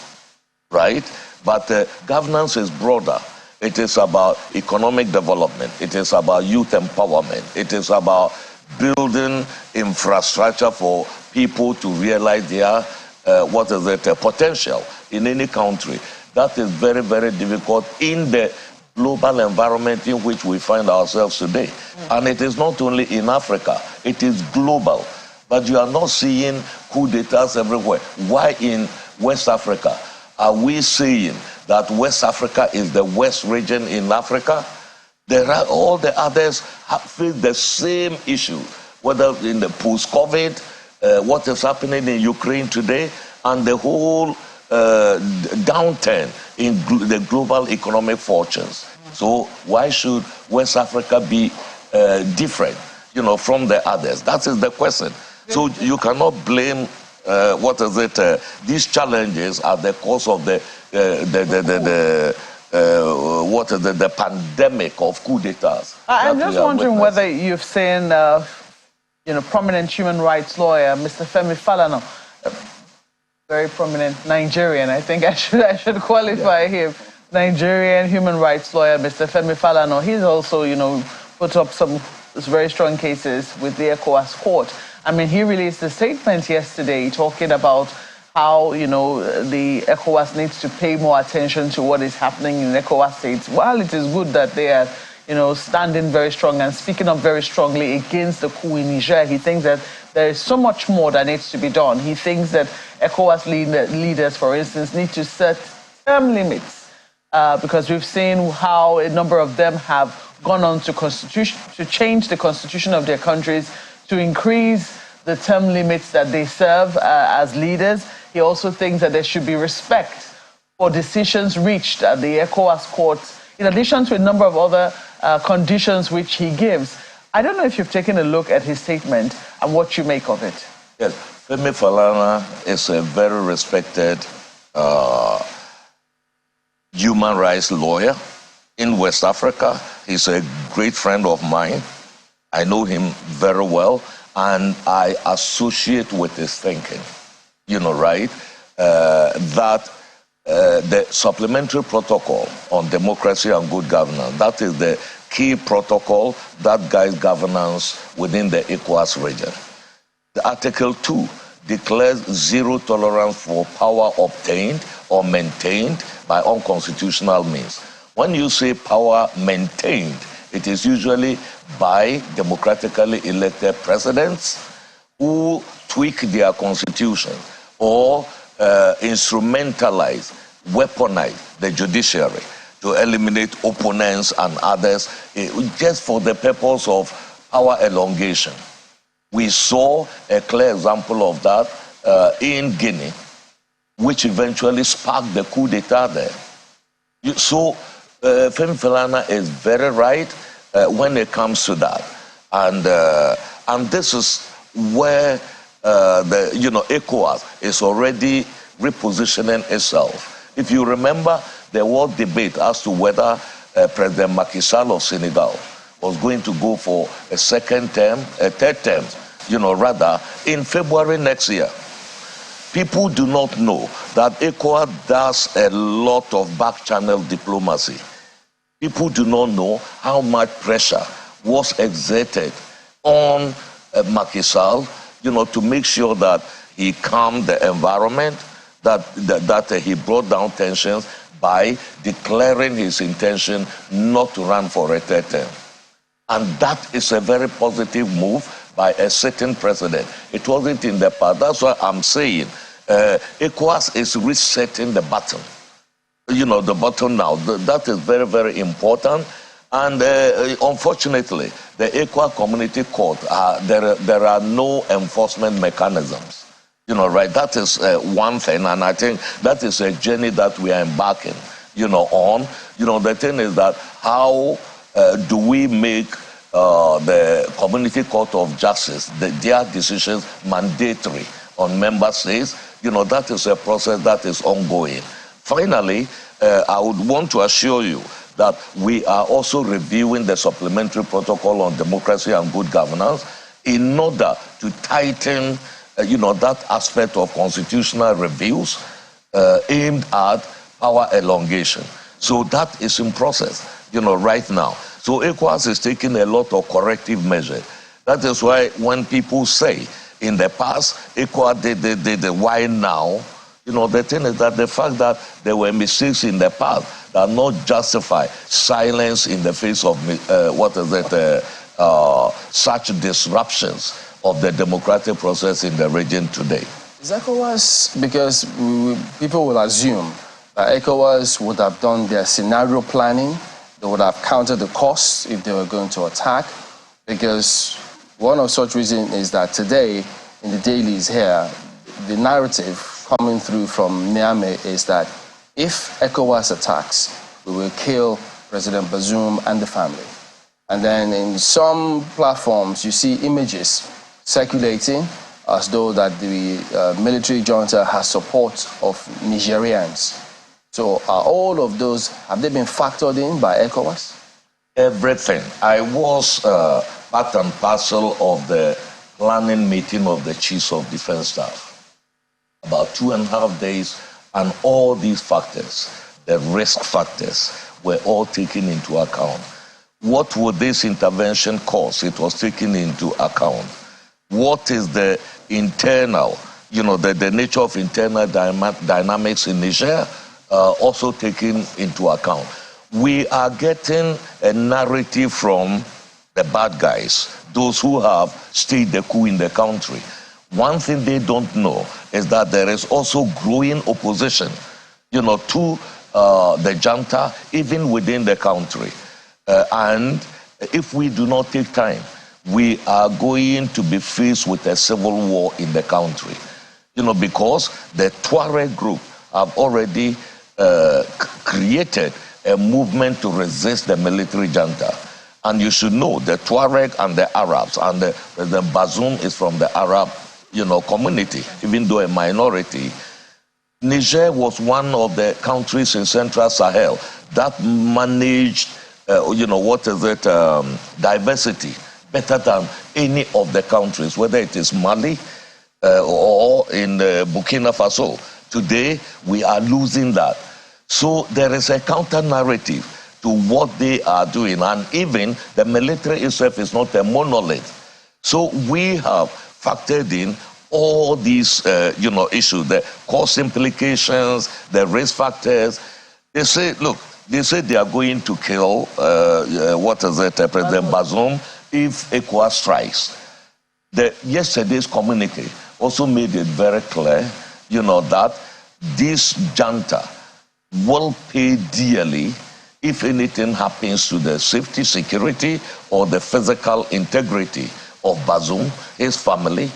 right? But governance is broader. It is about economic development. It is about youth empowerment. It is about building infrastructure for people to realize their potential in any country. That is very, very difficult in the global environment in which we find ourselves today. And it is not only in Africa, it is global. But you are not seeing coup d'etats everywhere. Why in West Africa are we saying that West Africa is the worst region in Africa? There are all the others face the same issue, whether in the post-COVID, what is happening in Ukraine today, and the whole downturn in the global economic fortunes. So why should West Africa be different, from the others? That is the question. So you cannot blame these challenges are the cause of the pandemic of coup d'etats. I'm just wondering whether you've seen, prominent human rights lawyer, Mr. Femi Falana, very prominent Nigerian. I think I should qualify him. Nigerian human rights lawyer, Mr. Femi Falana. He's also, put up some very strong cases with the ECOWAS court. I mean, he released a statement yesterday talking about how, the ECOWAS needs to pay more attention to what is happening in ECOWAS states. While it is good that they are, standing very strong and speaking up very strongly against the coup in Niger, he thinks that there is so much more that needs to be done. He thinks that ECOWAS leaders, for instance, need to set term limits because we've seen how a number of them have gone on to change the constitution of their countries to increase the term limits that they serve as leaders. He also thinks that there should be respect for decisions reached at the ECOWAS courts, in addition to a number of other conditions which he gives. I don't know if you've taken a look at his statement and what you make of it. Yes, Femi Falana is a very respected human rights lawyer in West Africa. He's a great friend of mine. I know him very well, and I associate with his thinking, right? That the supplementary protocol on democracy and good governance, that is the key protocol that guides governance within the ECOWAS region. The Article 2 declares zero tolerance for power obtained or maintained by unconstitutional means. When you say power maintained, it is usually by democratically elected presidents who tweak their constitution or instrumentalize, weaponize the judiciary to eliminate opponents and others just for the purpose of power elongation. We saw a clear example of that in Guinea, which eventually sparked the coup d'etat there. So Femi Falana is very right when it comes to that. And this is where ECOWAS is already repositioning itself. If you remember, there was debate as to whether President Macky Sall of Senegal was going to go for a third term, in February next year. People do not know that ECOWAS does a lot of back-channel diplomacy. People do not know how much pressure was exerted on Macky Sall, to make sure that he calmed the environment, that he brought down tensions by declaring his intention not to run for a third term. And that is a very positive move by a sitting president. It wasn't in the past. That's why I'm saying ECOWAS is resetting the button. The button now. That is very, very important. And unfortunately, the ECOWAS Community Court, there are no enforcement mechanisms. Right? That is one thing, and I think that is a journey that we are embarking, on. The thing is that how do we make the Community Court of Justice, their decisions mandatory on member states? That is a process that is ongoing. Finally, I would want to assure you that we are also reviewing the supplementary protocol on democracy and good governance in order to tighten that aspect of constitutional reviews aimed at power elongation. So that is in process, right now. So ECOWAS is taking a lot of corrective measures. That is why when people say in the past, ECOWAS did why now? The thing is that the fact that there were mistakes in the past that not justify silence in the face of such disruptions of the democratic process in the region today. Is ECOWAS, because people will assume that ECOWAS would have done their scenario planning, they would have counted the costs if they were going to attack, because one of such reasons is that today in the dailies here, the narrative coming through from Niamey is that if ECOWAS attacks, we will kill President Bazoum and the family. And then in some platforms, you see images circulating as though that the military junta has support of Nigerians. So are all of those, have they been factored in by ECOWAS? Everything. I was part and parcel of the planning meeting of the Chiefs of Defense Staff. About 2.5 days, and all these factors, the risk factors, were all taken into account. What would this intervention cost? It was taken into account. What is the internal, the nature of internal dynamics in Niger, also taken into account. We are getting a narrative from the bad guys, those who have staged the coup in the country. One thing they don't know is that there is also growing opposition, to the junta, even within the country. And if we do not take time, we are going to be faced with a civil war in the country. Because the Tuareg group have already created a movement to resist the military junta. And you should know the Tuareg and the Arabs, and the Bazoum is from the Arab, community, even though a minority. Niger was one of the countries in Central Sahel that managed, diversity better than any of the countries, whether it is Mali or in Burkina Faso. Today, we are losing that. So there is a counter-narrative to what they are doing, and even the military itself is not a monolith. So we have factored in all these, issues, the cost implications, the risk factors. They say, look, they are going to kill, President Bazoum if ECOWAS strikes. Yesterday's communique also made it very clear, that this junta will pay dearly if anything happens to the safety, security, or the physical integrity of Bazoum, his family,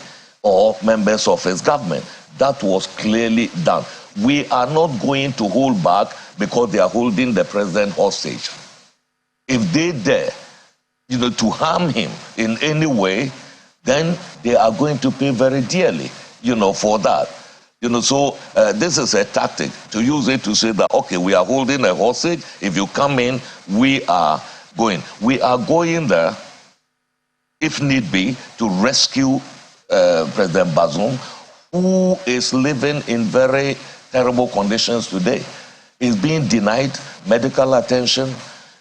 or members of his government. That was clearly done. We are not going to hold back because they are holding the president hostage. If they dare, to harm him in any way, then they are going to pay very dearly, for that. So this is a tactic to use it to say that, okay, we are holding a hostage. If you come in, we are going. We are going there, if need be, to rescue President Bazoum, who is living in very terrible conditions today. He's being denied medical attention.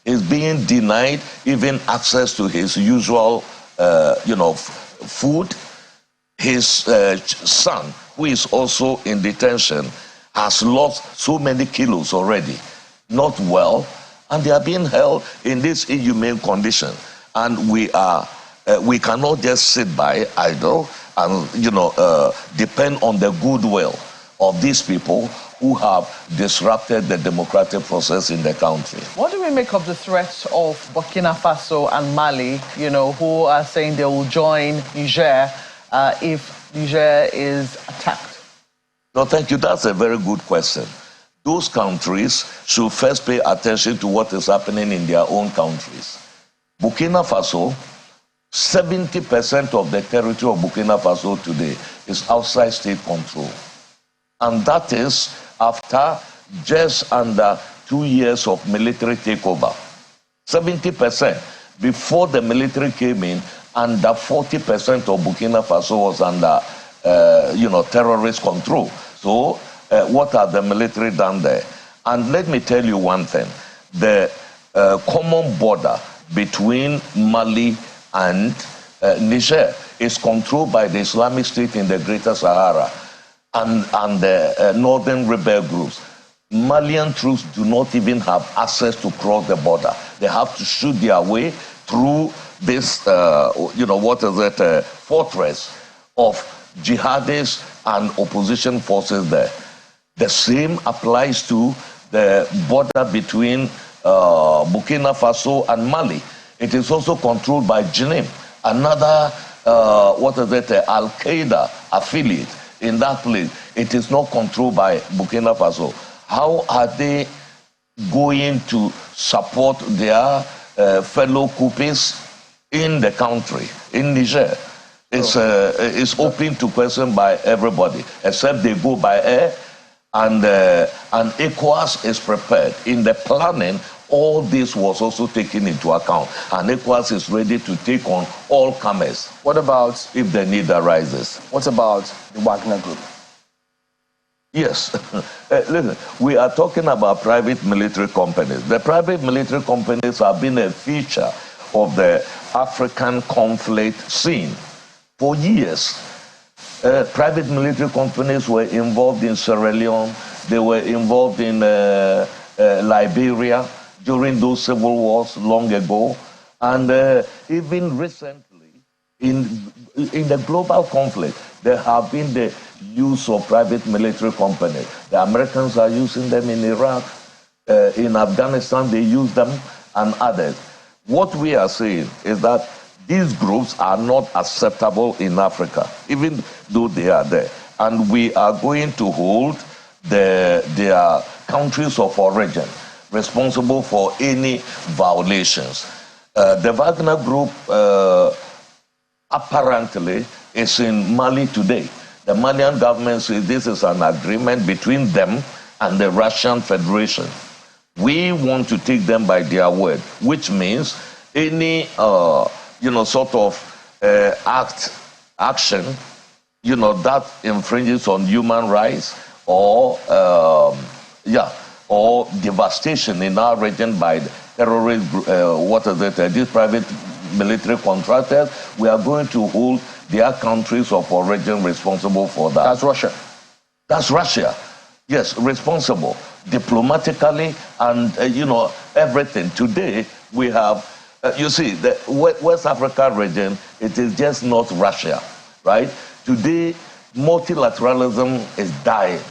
He's being denied even access to his usual, food. His son, who is also in detention, has lost so many kilos already, not well, and they are being held in this inhumane condition. And we cannot just sit by idle and depend on the goodwill of these people who have disrupted the democratic process in the country. What do we make of the threats of Burkina Faso and Mali, who are saying they will join Niger if Niger is attacked? No, thank you. That's a very good question. Those countries should first pay attention to what is happening in their own countries. Burkina Faso, 70% of the territory of Burkina Faso today is outside state control. And that is after just under 2 years of military takeover. 70%. Before the military came in, under 40% of Burkina Faso was under, terrorist control. So what have the military done there? And let me tell you one thing. The common border between Mali and Niger is controlled by the Islamic State in the Greater Sahara and the northern rebel groups. Malian troops do not even have access to cross the border. They have to shoot their way through this, fortress of jihadists and opposition forces there. The same applies to the border between Burkina Faso and Mali. It is also controlled by Jenim, another, Al-Qaeda affiliate in that place. It is not controlled by Burkina Faso. How are they going to support their fellow coupists in the country, in Niger? It's open to question by everybody, except they go by air, and ECOWAS is prepared. In the planning, all this was also taken into account, and ECOWAS is ready to take on all comers. What about, if the need arises? What about the Wagner Group? Yes. Listen, we are talking about private military companies. The private military companies have been a feature of the African conflict scene for years. Private military companies were involved in Sierra Leone. They were involved in Liberia during those civil wars long ago. And even recently, in the global conflict, there have been the use of private military companies. The Americans are using them in Iraq. In Afghanistan, they use them, and others. What we are saying is that these groups are not acceptable in Africa, even though they are there. And we are going to hold their countries of origin responsible for any violations. The Wagner Group apparently is in Mali today. The Malian government says this is an agreement between them and the Russian Federation. We want to take them by their word, which means any, sort of action, that infringes on human rights or devastation in our region by terrorist, these private military contractors, we are going to hold their countries of origin responsible for that. That's Russia. That's Russia. Yes, responsible diplomatically and, everything. Today, we have, the West Africa region, it is just not Russia, right? Today, multilateralism is dying.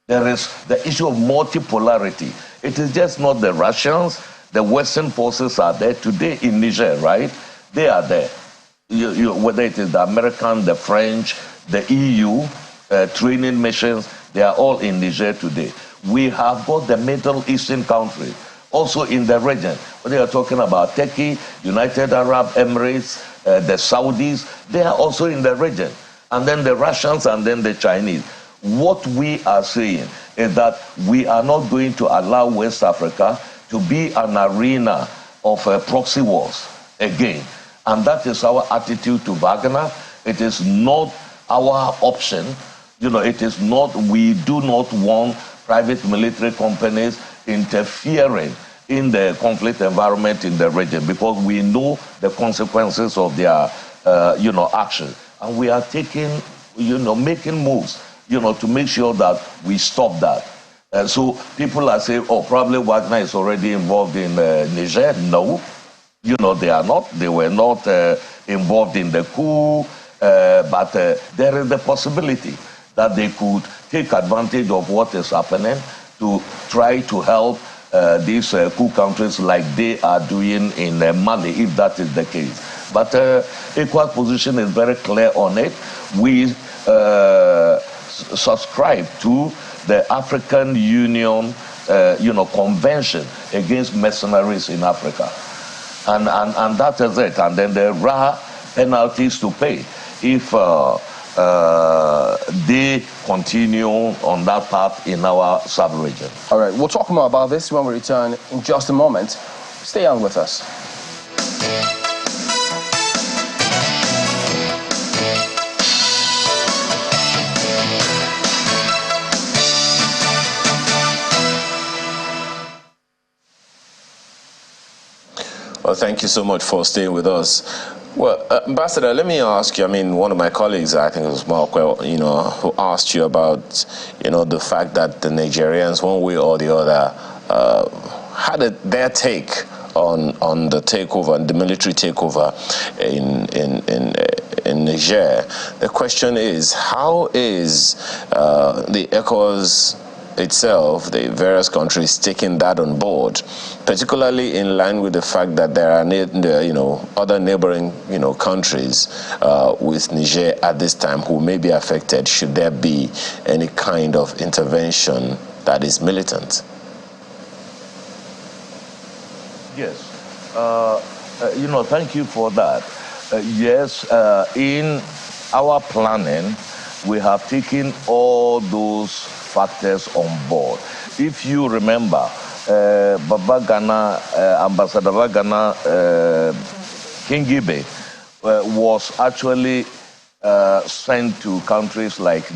There is the issue of multipolarity. It is just not the Russians. The Western forces are there today in Niger, right? They are there. Whether it is the American, the French, the EU, training missions, they are all in Niger today. We have got the Middle Eastern countries also in the region. When they are talking about Turkey, United Arab Emirates, the Saudis, they are also in the region. And then the Russians and then the Chinese. What we are saying is that we are not going to allow West Africa to be an arena of proxy wars again. And that is our attitude to Wagner. It is not our option. It is not, we do not want private military companies interfering in the conflict environment in the region because we know the consequences of their, action. And we are taking, making moves, to make sure that we stop that. So people are saying, probably Wagner is already involved in Niger. No, they are not. They were not involved in the coup, but there is the possibility that they could take advantage of what is happening to try to help these coup countries like they are doing in Mali, if that is the case. But ECOWAS position is very clear on it. We subscribe to the African Union, Convention against mercenaries in Africa. And that is it. And then there are penalties to pay if they continue on that path in our sub-region. All right, we'll talk more about this when we return in just a moment. Stay on with us. Well, thank you so much for staying with us. Well, Ambassador, let me ask you, one of my colleagues, I think it was Mark, who asked you about, the fact that the Nigerians, one way or the other, had their take on the takeover, and the military takeover in Niger. The question is, how is the ECOWAS itself, the various countries, taking that on board, particularly in line with the fact that there are other neighboring countries with Niger at this time who may be affected should there be any kind of intervention that is militant? Yes, thank you for that. Yes, in our planning, we have taken all those factors on board. If you remember, Ambassador Wagner Kingibe was actually sent to countries like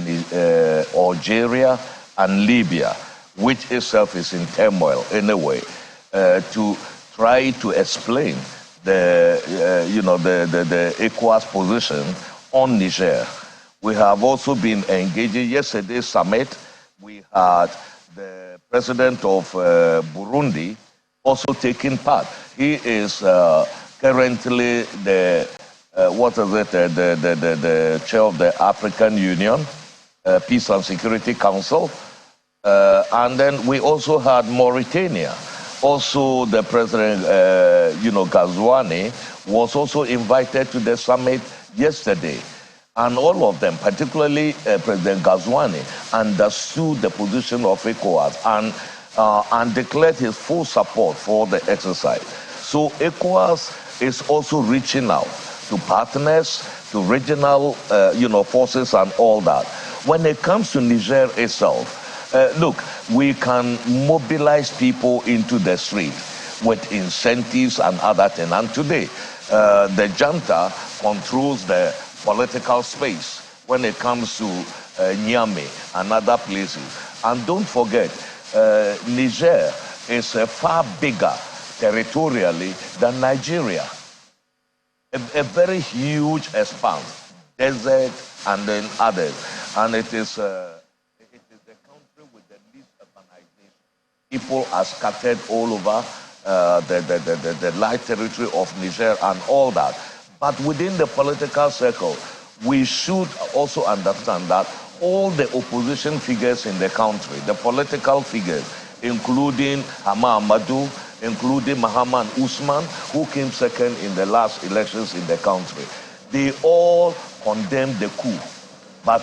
Algeria and Libya, which itself is in turmoil anyway, to try to explain the ECOWAS position on Niger. We have also been engaging. Yesterday's summit, we had the president of Burundi also taking part. He is currently the chair of the African Union Peace and Security Council. And then we also had Mauritania. Also, the president, Ghazouani, was also invited to the summit yesterday. And all of them, particularly President Ghazouani, understood the position of ECOWAS and declared his full support for the exercise. So ECOWAS is also reaching out to partners, to regional, forces and all that. When it comes to Niger itself, look, we can mobilize people into the street with incentives and other things. And today, the junta controls the political space when it comes to Niamey and other places. And don't forget, Niger is far bigger territorially than Nigeria. A very huge expanse, desert and then others. And it is the country with the least urbanization. People are scattered all over the light territory of Niger and all that. But within the political circle, we should also understand that all the opposition figures in the country, the political figures, including Hama Amadou, including Mahaman Usman, who came second in the last elections in the country, they all condemned the coup, but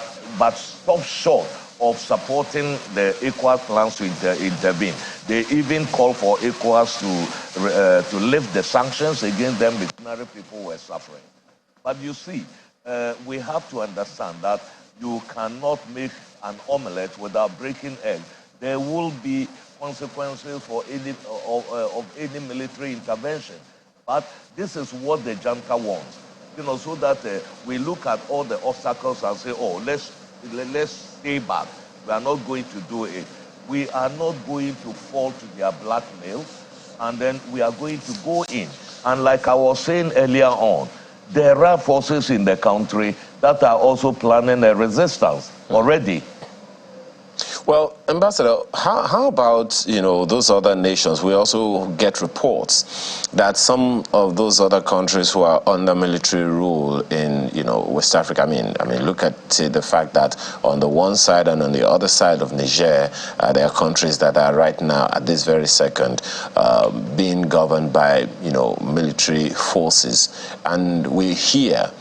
stopped short of supporting the ECOWAS plans to intervene. They even called for ECOWAS to lift the sanctions against them because ordinary people were suffering. But you see, we have to understand that you cannot make an omelette without breaking eggs. There will be consequences for any military intervention. But this is what the junta wants, so that we look at all the obstacles and say, oh, let's stay back. We are not going to do it. We are not going to fall to their blackmail, and then we are going to go in. And like I was saying earlier on, there are forces in the country that are also planning a resistance already. Well, Ambassador, how about, those other nations? We also get reports that some of those other countries who are under military rule in, West Africa, I mean, look at the fact that on the one side and on the other side of Niger, there are countries that are right now, at this very second, being governed by, military forces. And we hear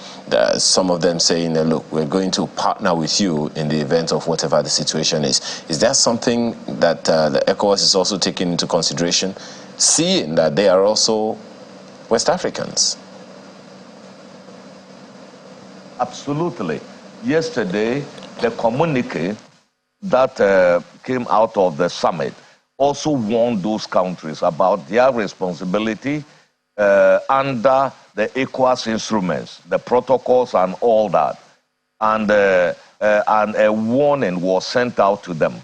some of them saying, look, we're going to partner with you in the event of whatever the situation is. Is that something that the ECOWAS is also taking into consideration, seeing that they are also West Africans? Absolutely. Yesterday, the communique that came out of the summit also warned those countries about their responsibility under the ECOWAS instruments, the protocols and all that. And a warning was sent out to them.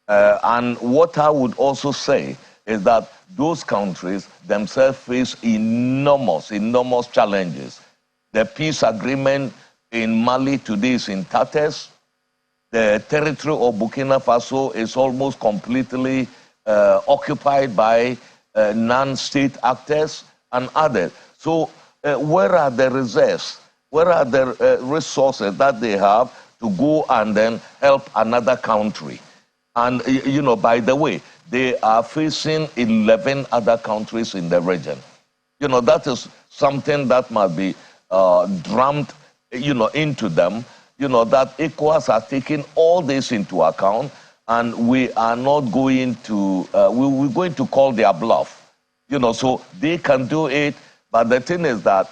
And what I would also say is that those countries themselves face enormous challenges. The peace agreement in Mali today is in tatters. The territory of Burkina Faso is almost completely occupied by non-state actors and others. So where are the reserves? Where are the resources that they have to go and then help another country? And, by the way, they are facing 11 other countries in the region. That is something that must be drummed, into them, that ECOWAS are taking all this into account, and we are not going to, we're going to call their bluff, so they can do it. But the thing is that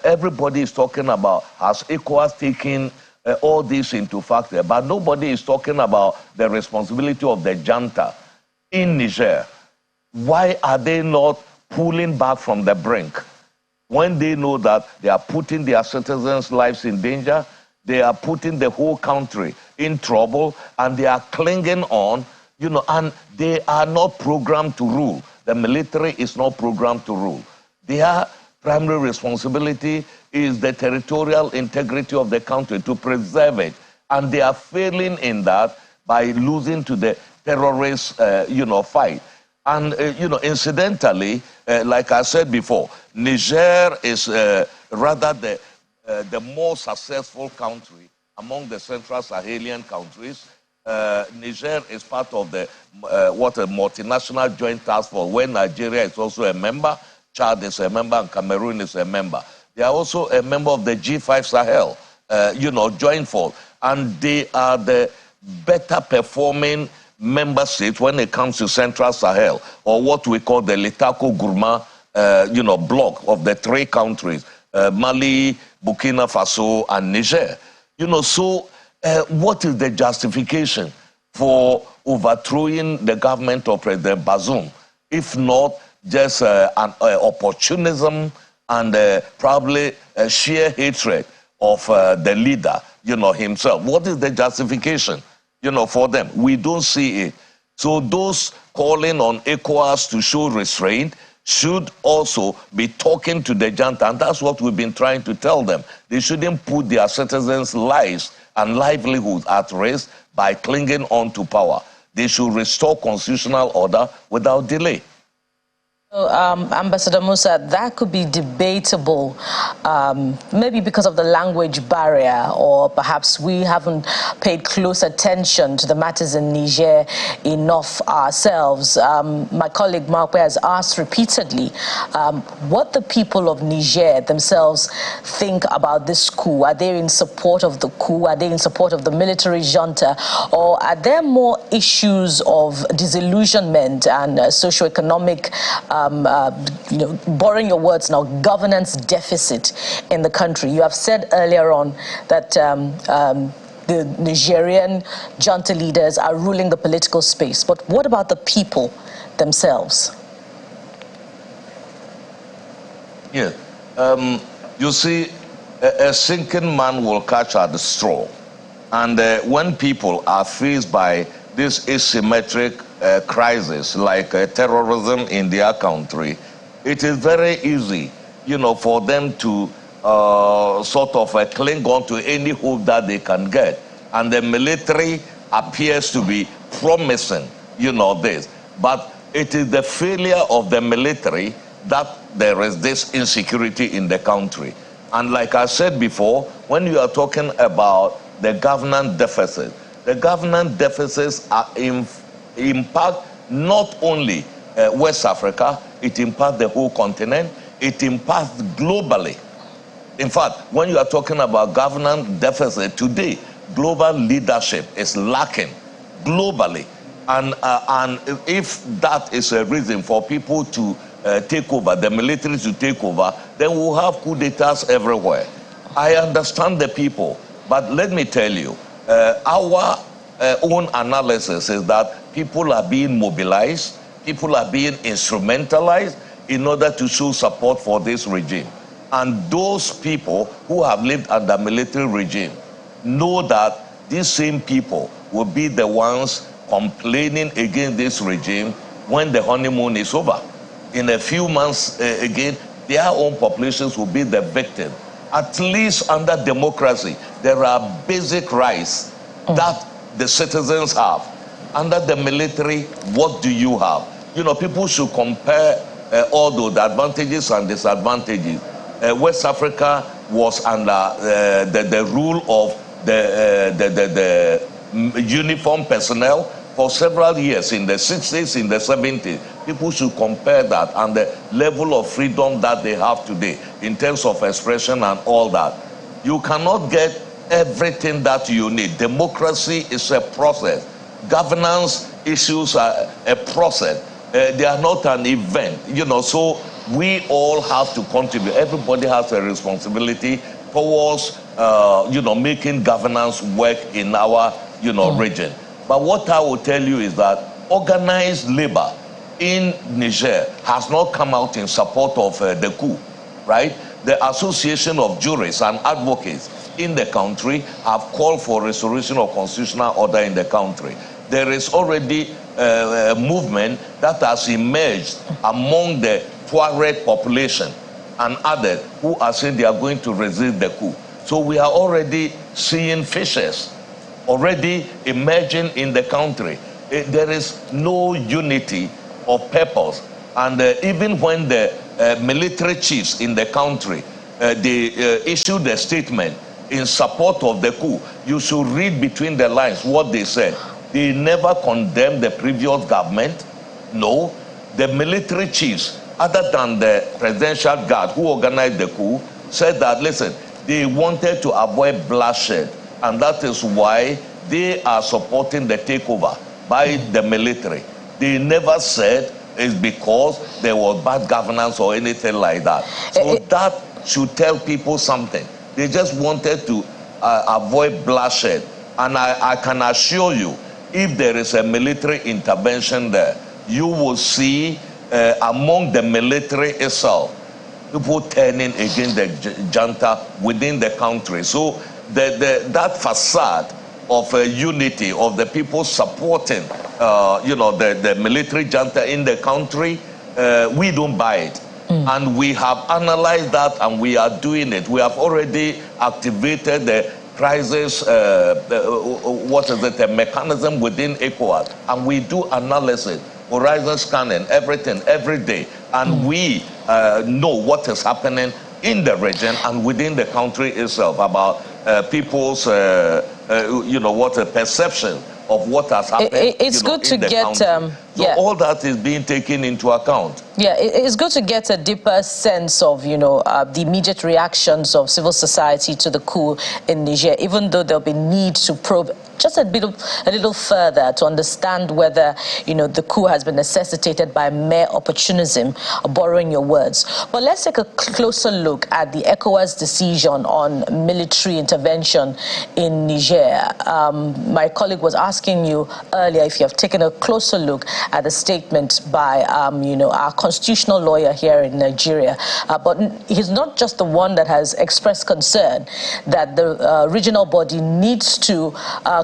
everybody is talking about, has ECOWAS taken all this into factor, but nobody is talking about the responsibility of the junta in Niger. Why are they not pulling back from the brink when they know that they are putting their citizens' lives in danger, they are putting the whole country in trouble, and they are clinging on, and they are not programmed to rule. The military is not programmed to rule. Their primary responsibility is the territorial integrity of the country, to preserve it. And they are failing in that by losing to the terrorist, fight. And, incidentally, like I said before, Niger is rather the more successful country among the Central Sahelian countries. Niger is part of the a multinational joint task force, where Nigeria is also a member, Chad is a member, and Cameroon is a member. They are also a member of the G5 Sahel, joint force, and they are the better performing member states when it comes to Central Sahel, or what we call the Litako Gourma bloc of the three countries, Mali, Burkina Faso, and Niger. So what is the justification for overthrowing the government of President Bazoum, if not just an opportunism and probably a sheer hatred of the leader, himself? What is the justification, for them? We don't see it. So those calling on ECOWAS to show restraint should also be talking to the junta, and that's what we've been trying to tell them. They shouldn't put their citizens' lives and livelihoods at risk by clinging on to power. They should restore constitutional order without delay. Ambassador Musah, that could be debatable, maybe because of the language barrier, or perhaps we haven't paid close attention to the matters in Niger enough ourselves. My colleague Markwe has asked repeatedly what the people of Niger themselves think about this coup. Are they in support of the coup? Are they in support of the military junta? Or are there more issues of disillusionment and socioeconomic borrowing your words now, governance deficit in the country? You have said earlier on that the Nigerian junta leaders are ruling the political space. But what about the people themselves? Yeah. You see, a sinking man will catch at the straw. And when people are faced by this asymmetric crisis like terrorism in their country, it is very easy, for them to sort of cling on to any hope that they can get. And the military appears to be promising, this. But it is the failure of the military that there is this insecurity in the country. And like I said before, when you are talking about the governance deficit, the governance deficits are impact not only West Africa, it impacts the whole continent, it impacts globally. In fact, when you are talking about governance deficit today, global leadership is lacking globally. And if that is a reason for people to take over, the military to take over, then we'll have coup d'etats everywhere. I understand the people, but let me tell you, our own analysis is that people are being mobilized, people are being instrumentalized in order to show support for this regime. And those people who have lived under military regime know that these same people will be the ones complaining against this regime when the honeymoon is over. In a few months, again, their own populations will be the victim. At least under democracy, there are basic rights that the citizens have. Under the military, what do you have? People should compare all the advantages and disadvantages. West Africa was under the rule of the uniform personnel for several years, in the 60s, in the 70s. People should compare that and the level of freedom that they have today in terms of expression and all that. You cannot get everything that you need. Democracy is a process. Governance issues are a process. They are not an event, so we all have to contribute. Everybody has a responsibility towards, making governance work in our, region. But what I will tell you is that organized labor in Niger has not come out in support of the coup, right? The Association of Jurists and Advocates in the country have called for restoration of constitutional order in the country. There is already a movement that has emerged among the Tuareg population and others who are saying they are going to resist the coup. So we are already seeing fissures already emerging in the country. There is no unity of purpose. And even when the military chiefs in the country, they issued a statement in support of the coup, you should read between the lines what they said. They never condemned the previous government. No. The military chiefs, other than the presidential guard who organized the coup, said that, listen, they wanted to avoid bloodshed. And that is why they are supporting the takeover by the military. They never said is because there was bad governance or anything like that. So that should tell people something. They just wanted to avoid bloodshed. And I can assure you, if there is a military intervention there, you will see among the military itself, people turning against the junta within the country. So that facade of unity of the people supporting, the military junta in the country, we don't buy it. And we have analyzed that, and we are doing it. We have already activated the crisis, a mechanism within ECOWAS, and we do analysis, horizon scanning, everything, every day, and we know what is happening in the region and within the country itself about people's, perception of what has happened. It's good to get, so all that is being taken into account. Yeah, it's good to get a deeper sense of, the immediate reactions of civil society to the coup in Niger, even though there'll be need to probe just a little further to understand whether, the coup has been necessitated by mere opportunism, borrowing your words. But let's take a closer look at the ECOWAS decision on military intervention in Niger. My colleague was asking you earlier if you have taken a closer look at the statement by, our constitutional lawyer here in Nigeria. But he's not just the one that has expressed concern that the regional body needs to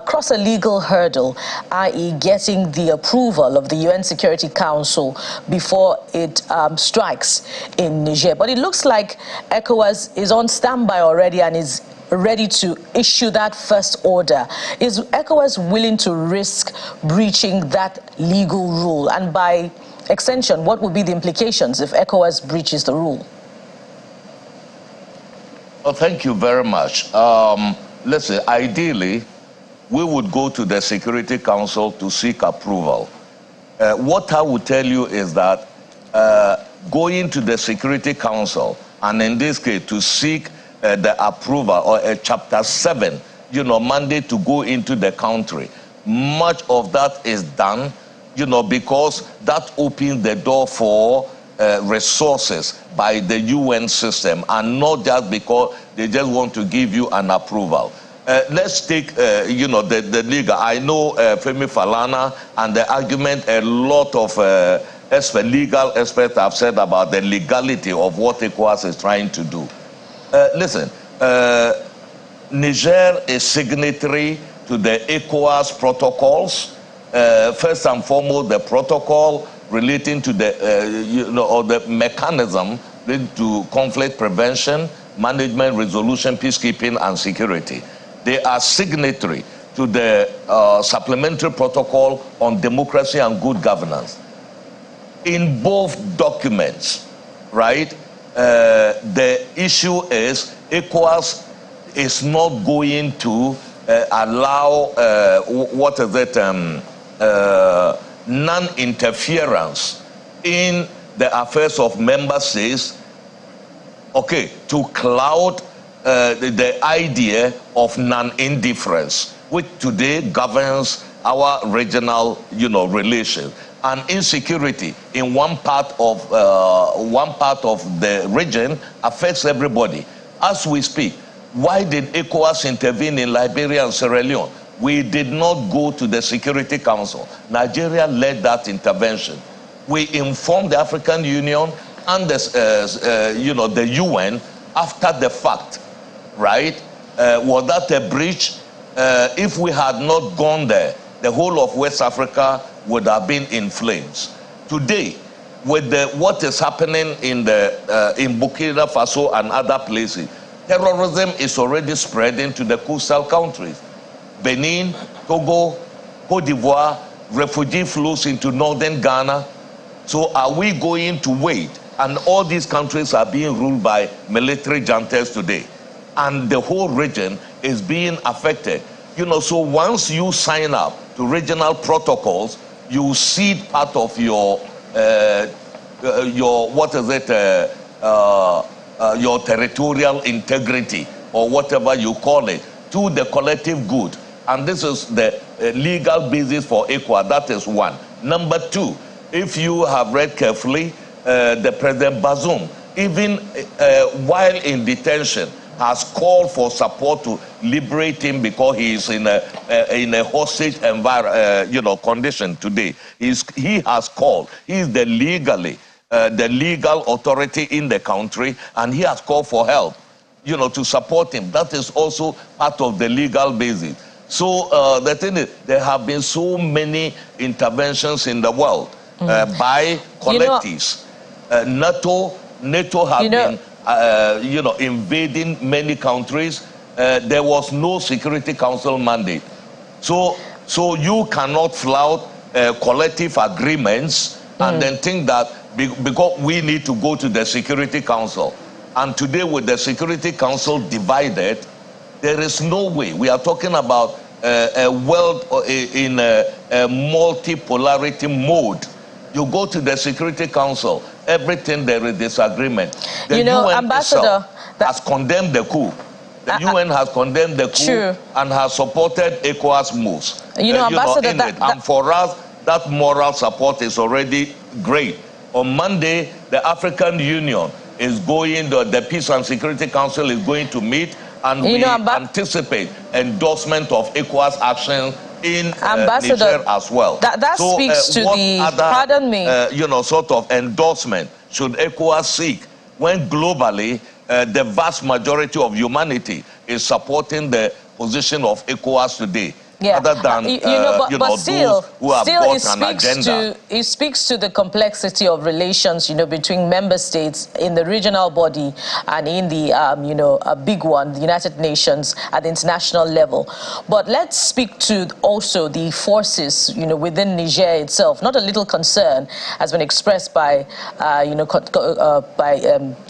cross a legal hurdle, i.e. getting the approval of the UN Security Council before it strikes in Niger. But it looks like ECOWAS is on standby already and is ready to issue that first order. Is ECOWAS willing to risk breaching that legal rule? And by extension, what would be the implications if ECOWAS breaches the rule? Well, thank you very much. Listen, ideally, we would go to the Security Council to seek approval. What I would tell you is that going to the Security Council, and in this case, to seek the approval or a Chapter 7, mandate to go into the country, much of that is done, because that opens the door for resources by the UN system, and not just because they just want to give you an approval. Let's take, the legal. I know Femi Falana and the argument a lot of legal experts have said about the legality of what ECOWAS is trying to do. Listen, Niger is signatory to the ECOWAS protocols. First and foremost, the protocol relating to the, or the mechanism related to conflict prevention, management, resolution, peacekeeping, and security. They are signatory to the supplementary protocol on democracy and good governance. In both documents, right, the issue is ECOWAS is not going to allow, non-interference in the affairs of member states, to cloud the idea of non-indifference, which today governs our regional, relations. And insecurity in one part of the region affects everybody. As we speak, why did ECOWAS intervene in Liberia and Sierra Leone? We did not go to the Security Council. Nigeria led that intervention. We informed the African Union and the UN after the fact, right? Was that a breach? If we had not gone there, the whole of West Africa would have been in flames. Today, with what is happening in Burkina Faso and other places, terrorism is already spreading to the coastal countries. Benin, Togo, Cote d'Ivoire, refugee flows into northern Ghana. So are we going to wait? And all these countries are being ruled by military juntas today. And the whole region is being affected. So once you sign up to regional protocols, you cede part of your territorial integrity, or whatever you call it, to the collective good. And this is the legal basis for ECOWAS. That is one. Number two, If you have read carefully, the President Bazoum, even while in detention, has called for support to liberate him because he is in a hostage condition today. He has called. He is the legal authority in the country, and he has called for help, to support him. That is also part of the legal basis. So the thing is, there have been so many interventions in the world by collectives. NATO have been invading many countries. There was no Security Council mandate. So you cannot flout collective agreements and then think that because we need to go to the Security Council. And today with the Security Council divided, there is no way. We are talking about a world in a multipolarity mode. You go to the Security Council, everything there is disagreement. The UN Ambassador has condemned the coup. The UN has condemned the coup and has supported ECOWAS moves. Ambassador, and for us, that moral support is already great. On Monday, the African Union is going, the Peace and Security Council is going to meet, and we anticipate endorsement of ECOWAS action in Niger as well. That speaks to the, pardon me, sort of endorsement should ECOWAS seek when globally the vast majority of humanity is supporting the position of ECOWAS today? Other than but still, those who have got an agenda. It speaks to the complexity of relations, between member states in the regional body and in the, a big one, the United Nations at the international level. But let's speak to also the forces, within Niger itself. Not a little concern has been expressed by,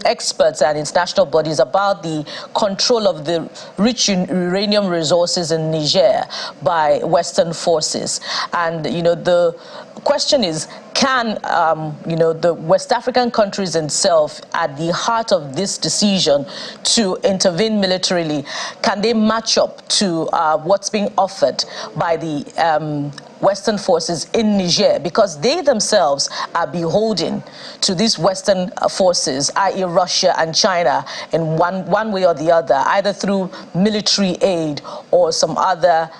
experts and international bodies about the control of the rich uranium resources in Niger by Western forces. And, the question is, can, the West African countries themselves, at the heart of this decision to intervene militarily, can they match up to what's being offered by the Western forces in Niger? Because they themselves are beholden to these Western forces, i.e. Russia and China, in one way or the other, either through military aid or some other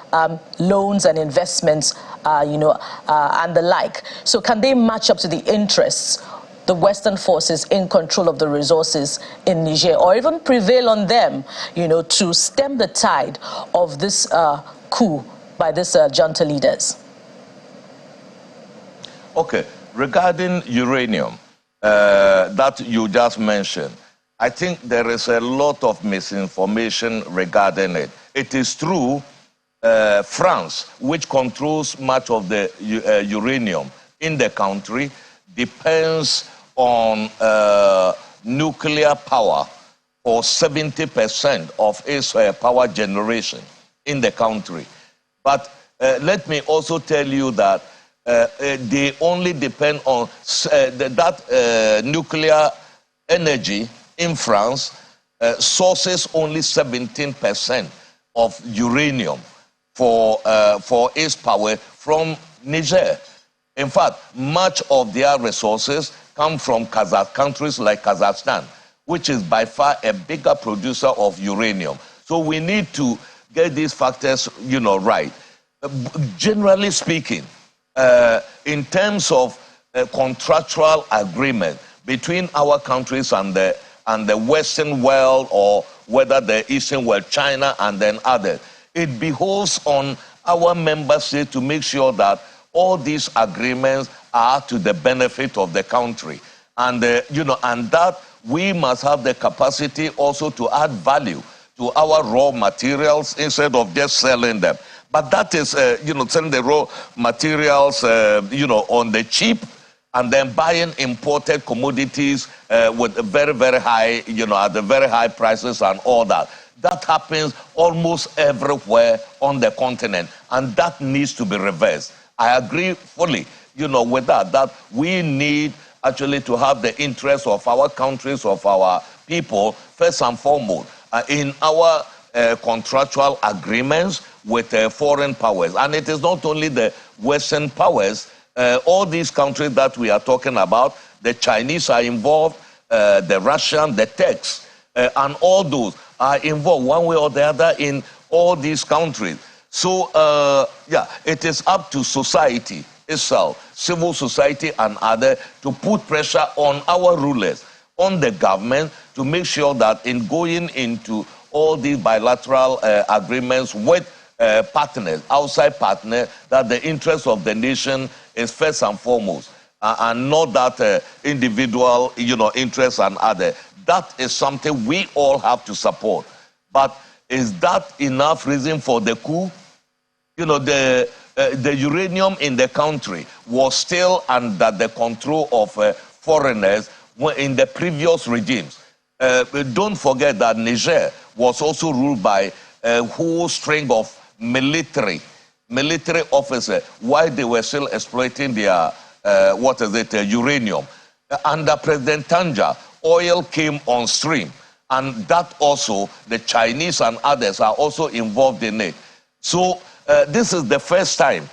loans and investments, and the like. So can they match up to the interests, the Western forces in control of the resources in Niger, or even prevail on them, to stem the tide of this coup by these junta leaders? Okay, regarding uranium that you just mentioned, I think there is a lot of misinformation regarding it. It is true, France, which controls much of the uranium in the country, depends on nuclear power for 70% of its power generation in the country. But let me also tell you that they only depend on that nuclear energy in France sources only 17% of uranium for its power from Niger. In fact, much of their resources come from countries like Kazakhstan, which is by far a bigger producer of uranium. So we need to get these factors, right. Generally speaking, in terms of contractual agreement between our countries and the Western world, or whether the Eastern world, China and then others, it behoves on our member states to make sure that all these agreements are to the benefit of the country. And, and that we must have the capacity also to add value to our raw materials instead of just selling them. But that is, selling the raw materials, on the cheap, and then buying imported commodities with very, very high, at the very high prices and all that. That happens almost everywhere on the continent, and that needs to be reversed. I agree fully, with that we need actually to have the interests of our countries, of our people, first and foremost, in our contractual agreements with foreign powers. And it is not only the Western powers, All these countries that we are talking about, the Chinese are involved, the Russian, the Turks, and all those are involved one way or the other in all these countries. So, yeah, it is up to society itself, civil society and others, to put pressure on our rulers, on the government, to make sure that in going into all these bilateral agreements with partners, outside partners, that the interest of the nation is first and foremost, and not that individual, interests and others. That is something we all have to support. But is that enough reason for the coup? The uranium in the country was still under the control of foreigners in the previous regimes. Don't forget that Niger was also ruled by a whole string of military officers while they were still exploiting their, uranium. Under President Tanja, oil came on stream, and that also, the Chinese and others are also involved in it. So this is the first time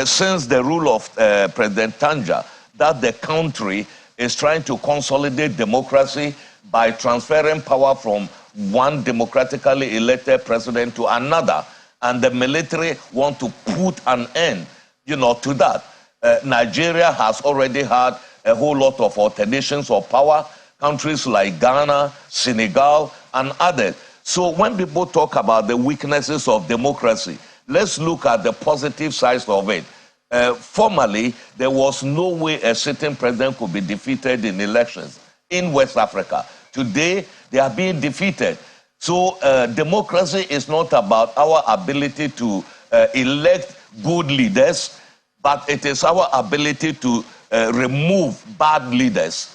since the rule of President Tanja that the country is trying to consolidate democracy by transferring power from one democratically elected president to another. And the military want to put an end, to that. Nigeria has already had a whole lot of alternations of power, countries like Ghana, Senegal, and others. So when people talk about the weaknesses of democracy, let's look at the positive sides of it. Formerly, there was no way a sitting president could be defeated in elections in West Africa. Today, they are being defeated. So democracy is not about our ability to elect good leaders, but it is our ability to remove bad leaders,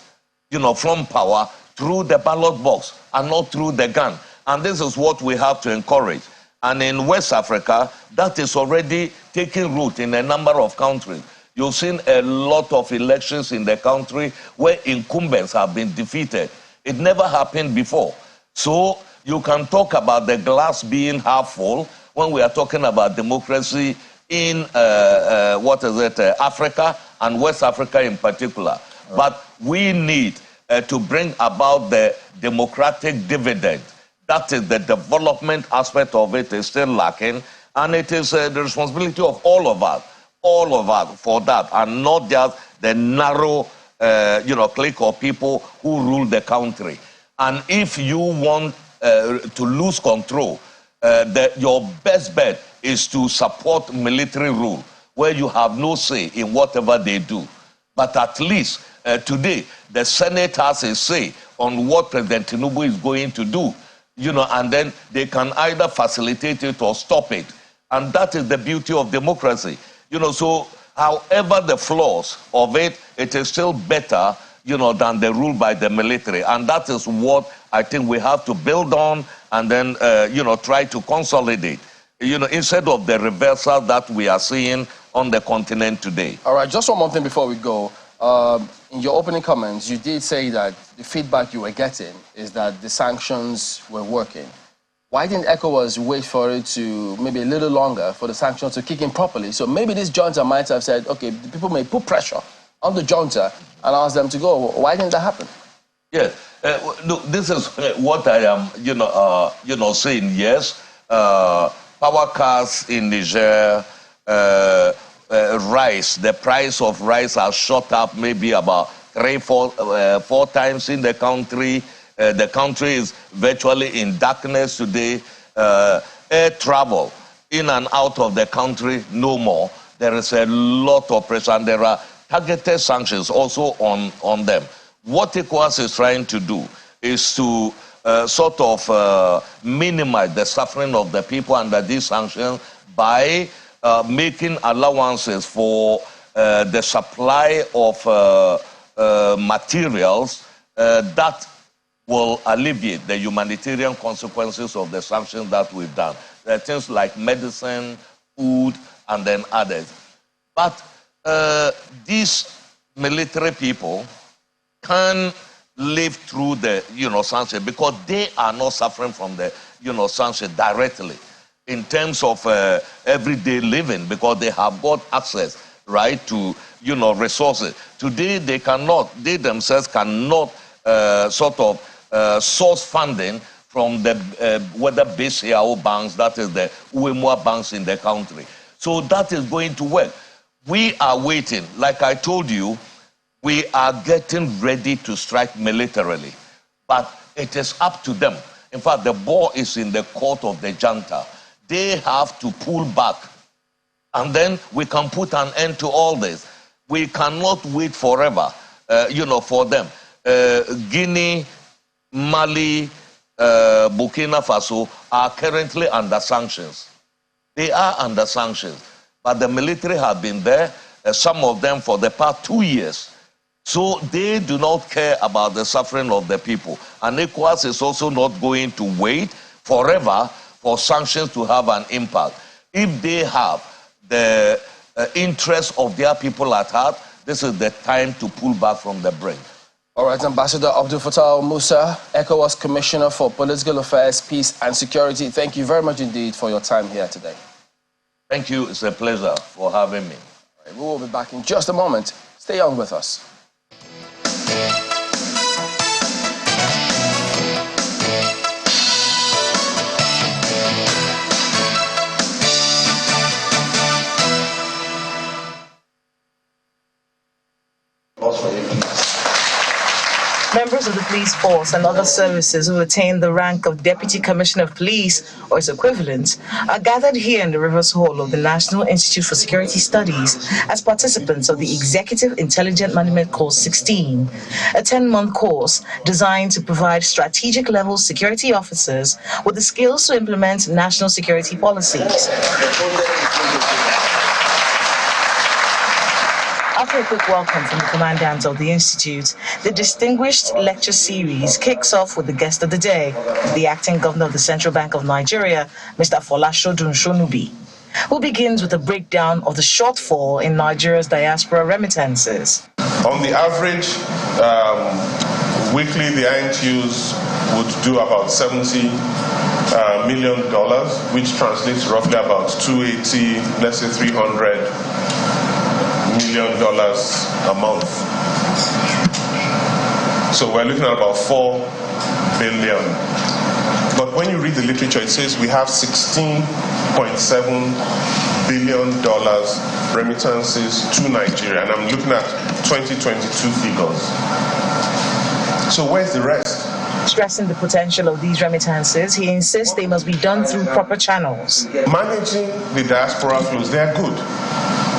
from power through the ballot box and not through the gun. And this is what we have to encourage. And in West Africa, that is already taking root in a number of countries. You've seen a lot of elections in the country where incumbents have been defeated. It never happened before. So you can talk about the glass being half full when we are talking about democracy in, Africa and West Africa in particular. Right. But we need to bring about the democratic dividend. That is the development aspect of it is still lacking, and it is the responsibility of all of us for that, and not just the narrow, clique of people who rule the country. And if you want to lose control, your best bet is to support military rule, where you have no say in whatever they do. But at least today, the Senate has a say on what President Tinubu is going to do. And then they can either facilitate it or stop it. And that is the beauty of democracy. So however the flaws of it, it is still better, than the rule by the military. And that is what I think we have to build on and then, try to consolidate, instead of the reversal that we are seeing on the continent today. All right, just one more thing before we go. In your opening comments, you did say that the feedback you were getting is that the sanctions were working. Why didn't ECOWAS wait for it to maybe a little longer for the sanctions to kick in properly? So maybe this junta might have said, okay, the people may put pressure on the junta and ask them to go. Why didn't that happen? Yes, look, this is what I am, saying. Yes, power cuts in Niger. Rice, the price of rice has shot up maybe about 4 times in the country. The country is virtually in darkness today. Air travel in and out of the country, no more. There is a lot of pressure, and there are targeted sanctions also on them. What ECOWAS is trying to do is to minimize the suffering of the people under these sanctions by making allowances for the supply of materials that will alleviate the humanitarian consequences of the sanctions that we've done. There are things like medicine, food, and then others. But these military people can live through the, sanction because they are not suffering from the, sanction directly in terms of everyday living, because they have got access right, to, you know, resources. Today, they themselves cannot source funding from the whether BCAO banks, that is the UEMOA banks in the country. So that is going to work. We are waiting. Like I told you, we are getting ready to strike militarily. But it is up to them. In fact, the ball is in the court of the junta. They have to pull back. And then we can put an end to all this. We cannot wait forever, you know, for them. Guinea, Mali, Burkina Faso are currently under sanctions. They are under sanctions. But the military have been there, some of them for the past 2 years. So they do not care about the suffering of the people. And ECOWAS is also not going to wait forever for sanctions to have an impact. If they have the interest of their people at heart, this is the time to pull back from the brink. All right, Ambassador Abdul-Fattah Musah, ECOWAS Commissioner for Political Affairs, Peace and Security, thank you very much indeed for your time here today. Thank you. It's a pleasure for having me. All right, we will be back in just a moment. Stay on with us. Members of the police force and other services who attain the rank of Deputy Commissioner of Police or its equivalent are gathered here in the Rivers Hall of the National Institute for Security Studies as participants of the Executive Intelligent Management Course 16, a 10-month course designed to provide strategic-level security officers with the skills to implement national security policies. After a quick welcome from the commandant of the Institute, the distinguished lecture series kicks off with the guest of the day, the acting governor of the Central Bank of Nigeria, Mr. Folashodun Shonubi, who begins with a breakdown of the shortfall in Nigeria's diaspora remittances. On the average, weekly the INTUs would do about $70 million, which translates roughly about 280, let's say $300 million a month. So we're looking at about 4 billion. But when you read the literature, it says we have $16.7 billion remittances to Nigeria, and I'm looking at 2022 figures. So where's the rest? Stressing the potential of these remittances, he insists they must be done through proper channels. Managing the diaspora flows, they are good.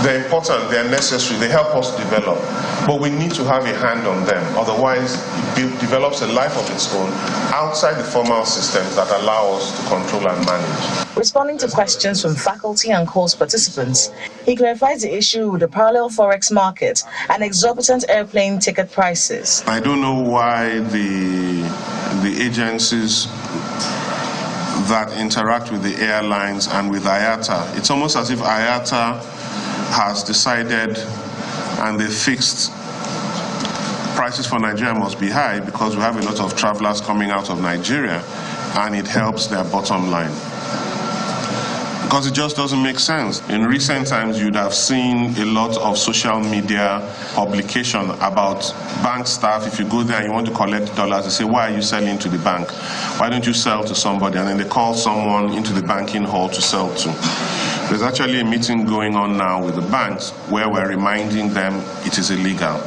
They're important, they're necessary, they help us develop. But we need to have a hand on them, otherwise it develops a life of its own outside the formal systems that allow us to control and manage. Responding to questions from faculty and course participants, he clarifies the issue with the parallel forex market and exorbitant airplane ticket prices. I don't know why the agencies that interact with the airlines and with IATA, it's almost as if IATA has decided and they fixed prices for Nigeria must be high because we have a lot of travelers coming out of Nigeria and it helps their bottom line. Because it just doesn't make sense. In recent times, you'd have seen a lot of social media publication about bank staff. If you go there and you want to collect dollars, they say, why are you selling to the bank? Why don't you sell to somebody? And then they call someone into the banking hall to sell to. There's actually a meeting going on now with the banks where we're reminding them it is illegal.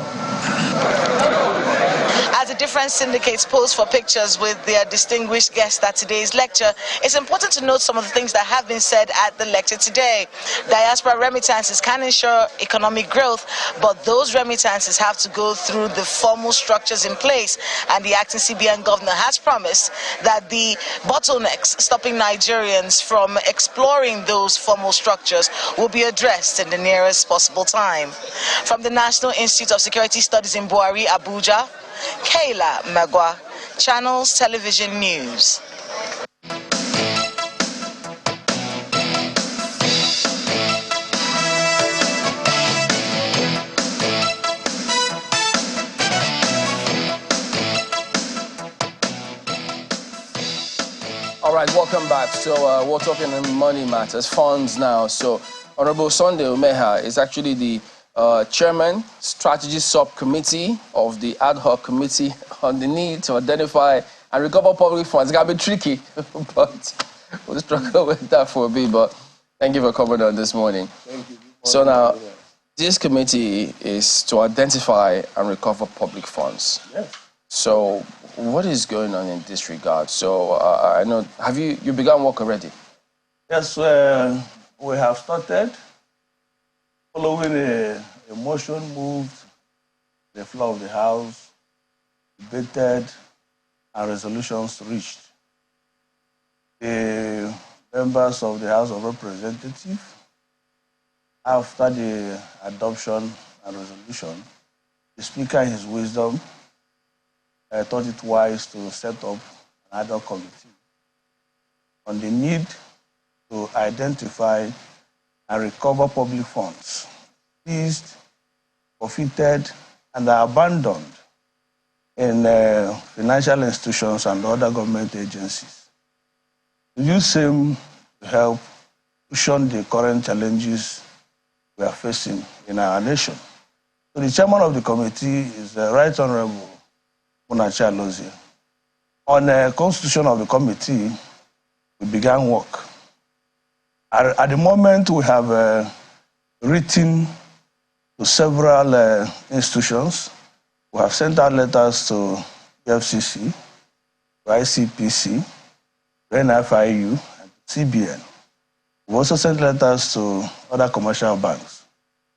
As the different syndicates pose for pictures with their distinguished guests at today's lecture, it's important to note some of the things that have been said at the lecture today. Diaspora remittances can ensure economic growth, but those remittances have to go through the formal structures in place, and the acting CBN governor has promised that the bottlenecks stopping Nigerians from exploring those formal structures will be addressed in the nearest possible time. From the National Institute of Security Studies in Buhari, Abuja, Kayla Magwa, Channels Television News. All right, welcome back. So we're talking on money matters, funds now. So Honorable Sunday Umeha is actually the Chairman, Strategy Subcommittee of the Ad Hoc Committee on the need to identify and recover public funds. It's got to be tricky, but we'll struggle with that for a bit. But thank you for coming on this morning. Thank you. So now, this committee is to identify and recover public funds. Yes. So what is going on in this regard? So I know, have you begun work already? Yes, we have started. Following a motion moved, the floor of the House, debated, and resolutions reached. The members of the House of Representatives, after the adoption and resolution, the Speaker, in his wisdom, thought it wise to set up an ad hoc committee on the need to identify and recover public funds seized, forfeited, and are abandoned in financial institutions and other government agencies. To use same to help cushion the current challenges we are facing in our nation. So the chairman of the committee is the Right Honorable Musah. On the constitution of the committee, we began work. At the moment, we have written to several institutions. We have sent out letters to FCC, to ICPC, to NFIU, and to CBN. We also sent letters to other commercial banks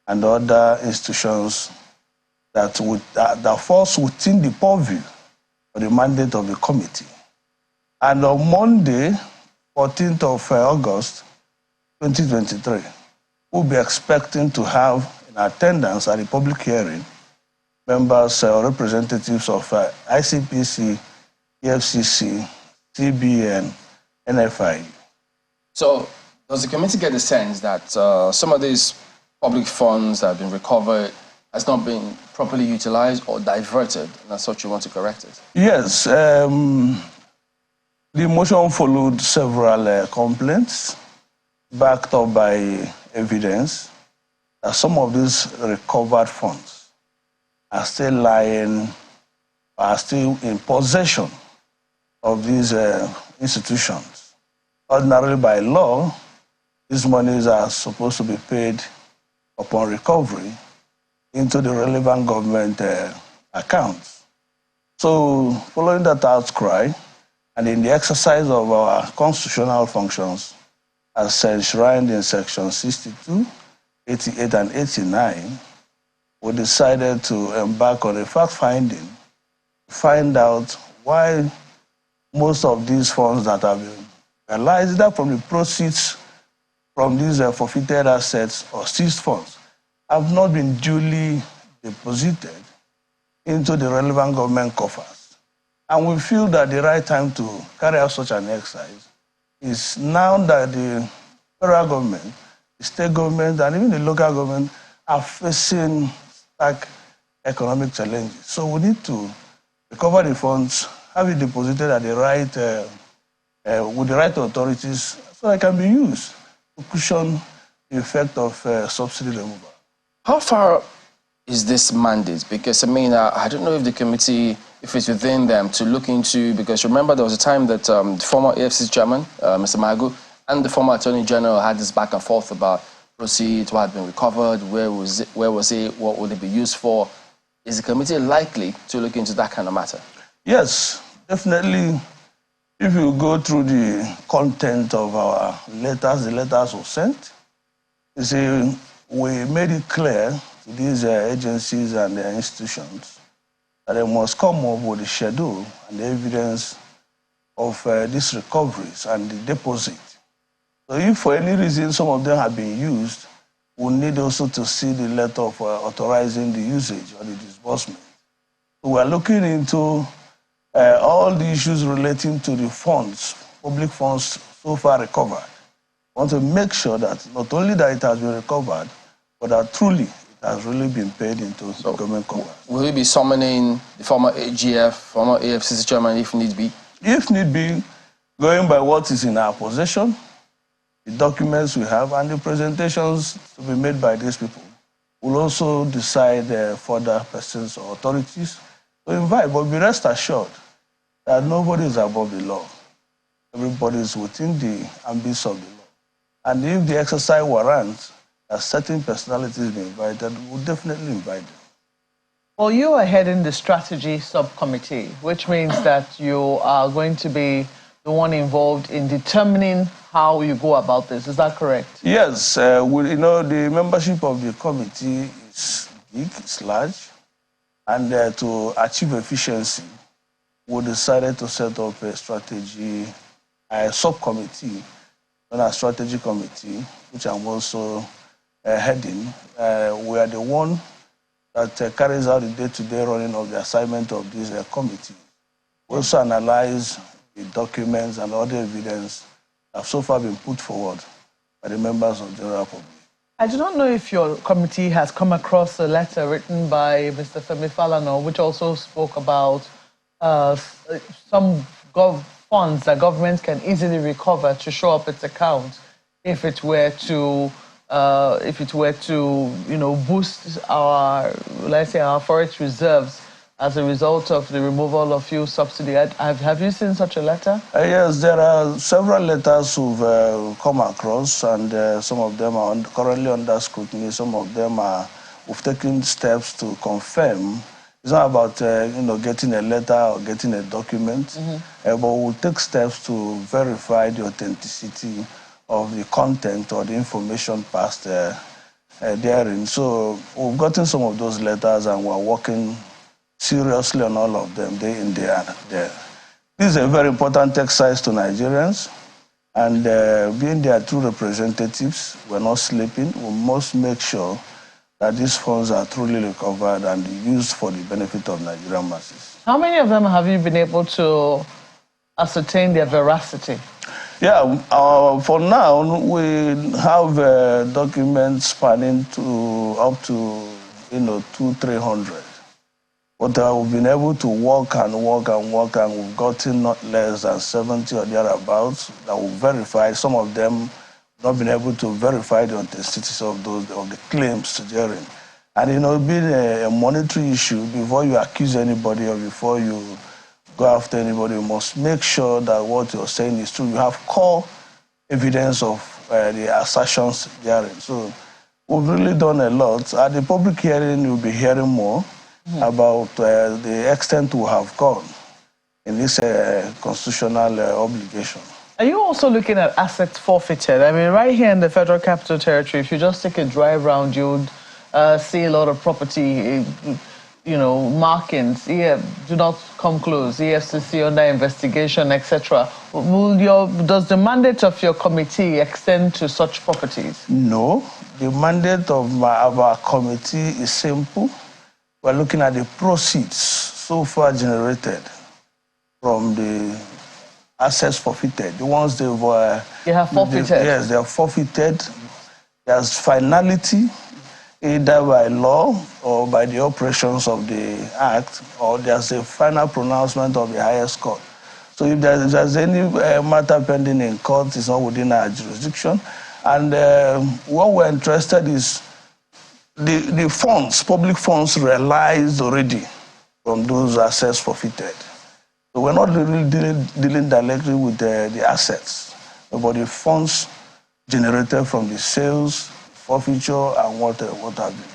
and other institutions that falls within the purview of the mandate of the committee. And on Monday, 14th of August, 2023, we'll be expecting to have in attendance at the public hearing members or representatives of ICPC, EFCC, CBN, NFI. So does the committee get the sense that some of these public funds that have been recovered has not been properly utilized or diverted, and that's what you want to correct it? Yes. The motion followed several complaints backed up by evidence that some of these recovered funds are still lying, are still in possession of these institutions. Ordinarily by law, these monies are supposed to be paid upon recovery into the relevant government accounts. So following that outcry, and in the exercise of our constitutional functions, as enshrined in Section 62, 88, and 89, we decided to embark on a fact-finding to find out why most of these funds that have been realized, either from the proceeds from these forfeited assets or seized funds, have not been duly deposited into the relevant government coffers. And we feel that the right time to carry out such an exercise is now that the federal government, the state government, and even the local government are facing stark economic challenges. So we need to recover the funds, have it deposited at the right, with the right authorities, so it can be used to cushion the effect of subsidy removal. How far is this mandate? Because, I mean, I don't know if the committee, if it's within them to look into, because remember there was a time that the former AFC chairman, Mr. Magu, and the former Attorney General had this back and forth about proceeds, what had been recovered, where was it, what would it be used for? Is the committee likely to look into that kind of matter? Yes, definitely. If you go through the content of our letters, the letters were sent, you see, we made it clear to these agencies and their institutions that they must come up with the schedule and the evidence of these recoveries and the deposit. So if for any reason some of them have been used, we need also to see the letter of authorizing the usage or the disbursement. So we are looking into all the issues relating to the funds, public funds so far recovered. We want to make sure that not only that it has been recovered, but that truly it has really been paid into the government coffers. Will we be summoning the former AGF, former AFCC chairman if need be? If need be, going by what is in our possession, the documents we have, and the presentations to be made by these people, We'll also decide further persons or authorities to invite, but be rest assured that nobody is above the law. Everybody is within the ambits of the law. And if the exercise warrants that certain personalities be invited, we'll definitely invite them. Well, you are heading the strategy subcommittee, which means that you are going to be the one involved in determining how you go about this. Is that correct? Yes. The membership of the committee is big, it's large. And to achieve efficiency, we decided to set up a strategy, a subcommittee, known as strategy committee, which I'm also heading. We are the one that carries out the day-to-day running of the assignment of this committee. We also analyze the documents and other evidence that have so far been put forward by the members of the general public. I do not know if your committee has come across a letter written by Mr. Femi Falana, which also spoke about some funds that government can easily recover to show up its account if it were to boost our, let's say, our forest reserves as a result of the removal of fuel subsidy. Have you seen such a letter? Yes, there are several letters we've come across, and some of them are currently under scrutiny. Some of them we've taken steps to confirm. It's not about getting a letter or getting a document, but we'll take steps to verify the authenticity of the content or the information passed therein. So we've gotten some of those letters, and we're working seriously on all of them, day in, day out. This is a very important exercise to Nigerians, and being their true representatives, we're not sleeping. We must make sure that these funds are truly recovered and used for the benefit of Nigerian masses. How many of them have you been able to ascertain their veracity? Yeah, for now, we have documents spanning to up to 200-300. But we've been able to work, and we've gotten not less than 70 or thereabouts that we've verified. Some of them not been able to verify the authenticity of the claims therein. And being a monetary issue, before you accuse anybody or before you go after anybody, you must make sure that what you're saying is true. You have core evidence of the assertions therein. So we've really done a lot. At the public hearing, you'll be hearing more about the extent we have gone in this constitutional obligation. Are you also looking at assets forfeited? I mean, right here in the Federal Capital Territory, if you just take a drive round, you'd see a lot of property, markings, do not come close, EFCC under investigation, etc. Does the mandate of your committee extend to such properties? No. The mandate of our committee is simple. We're looking at the proceeds so far generated from the assets forfeited. The ones they have forfeited. Yes, they are forfeited. There's finality, either by law or by the operations of the Act, or there's a final pronouncement of the highest court. So if there's any matter pending in court, it's not within our jurisdiction. And what we're interested is the funds, public funds, realized already from those assets forfeited. So we're not really dealing directly with the assets, but the funds generated from the sales, forfeiture, and what have you.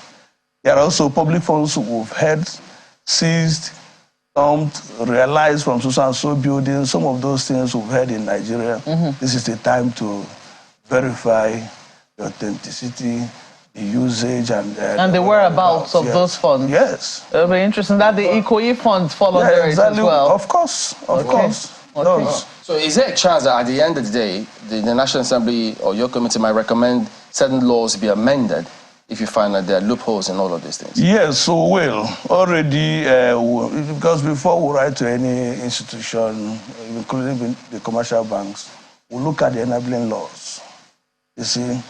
There are also public funds we've had seized, dumped, realized from so and so buildings. Some of those things we've had in Nigeria. This is the time to verify the authenticity, the usage, and the whereabouts of those funds. Yes. It'll be interesting that the ECOWAS funds fall under it as well. Of course. So is there a chance that at the end of the day, the National Assembly or your committee might recommend certain laws be amended if you find that there are loopholes in all of these things? Yes, so well, already, because before we write to any institution, including the commercial banks, we look at the enabling laws. You see,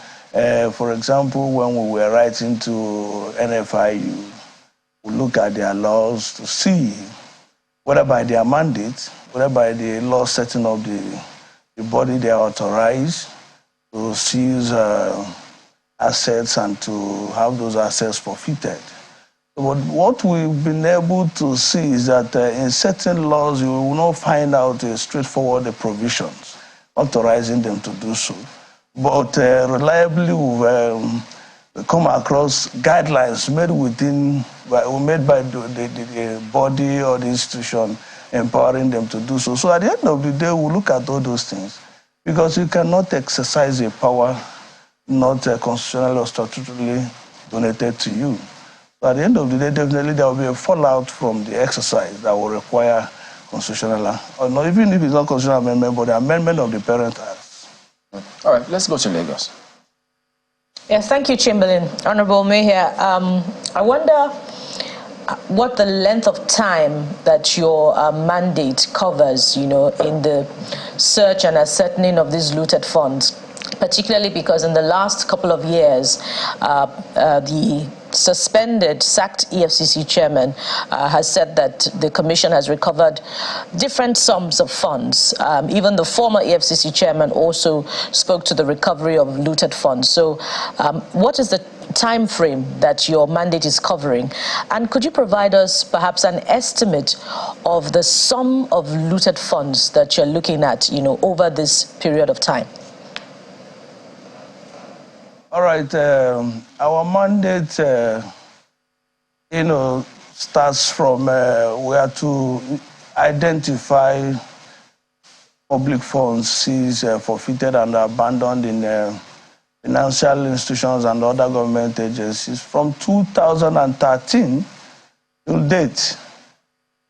for example, when we were writing to NFIU, we look at their laws to see whether by their mandate, whether by the law setting of the body they are authorized to seize assets and to have those assets forfeited. But what we've been able to see is that in certain laws, you will not find out straightforward provisions authorizing them to do so. But reliably, we've come across guidelines made by the body or the institution empowering them to do so. So at the end of the day, we'll look at all those things because you cannot exercise a power not constitutionally or statutorily donated to you. So at the end of the day, definitely there will be a fallout from the exercise that will require constitutional, or not, even if it's not constitutional amendment, but the amendment of the Parent Act. All right, let's go to Lagos. Yes, thank you, Chamberlain. Honorable Mayor, I wonder what the length of time that your mandate covers, in the search and ascertaining of these looted funds, particularly because in the last couple of years, the sacked EFCC chairman has said that the commission has recovered different sums of funds. Even the former EFCC chairman also spoke to the recovery of looted funds. So what is the time frame that your mandate is covering? And could you provide us perhaps an estimate of the sum of looted funds that you're looking at, over this period of time? All right, our mandate, starts from where to identify public funds seized, forfeited, and abandoned in financial institutions and other government agencies from 2013 to date.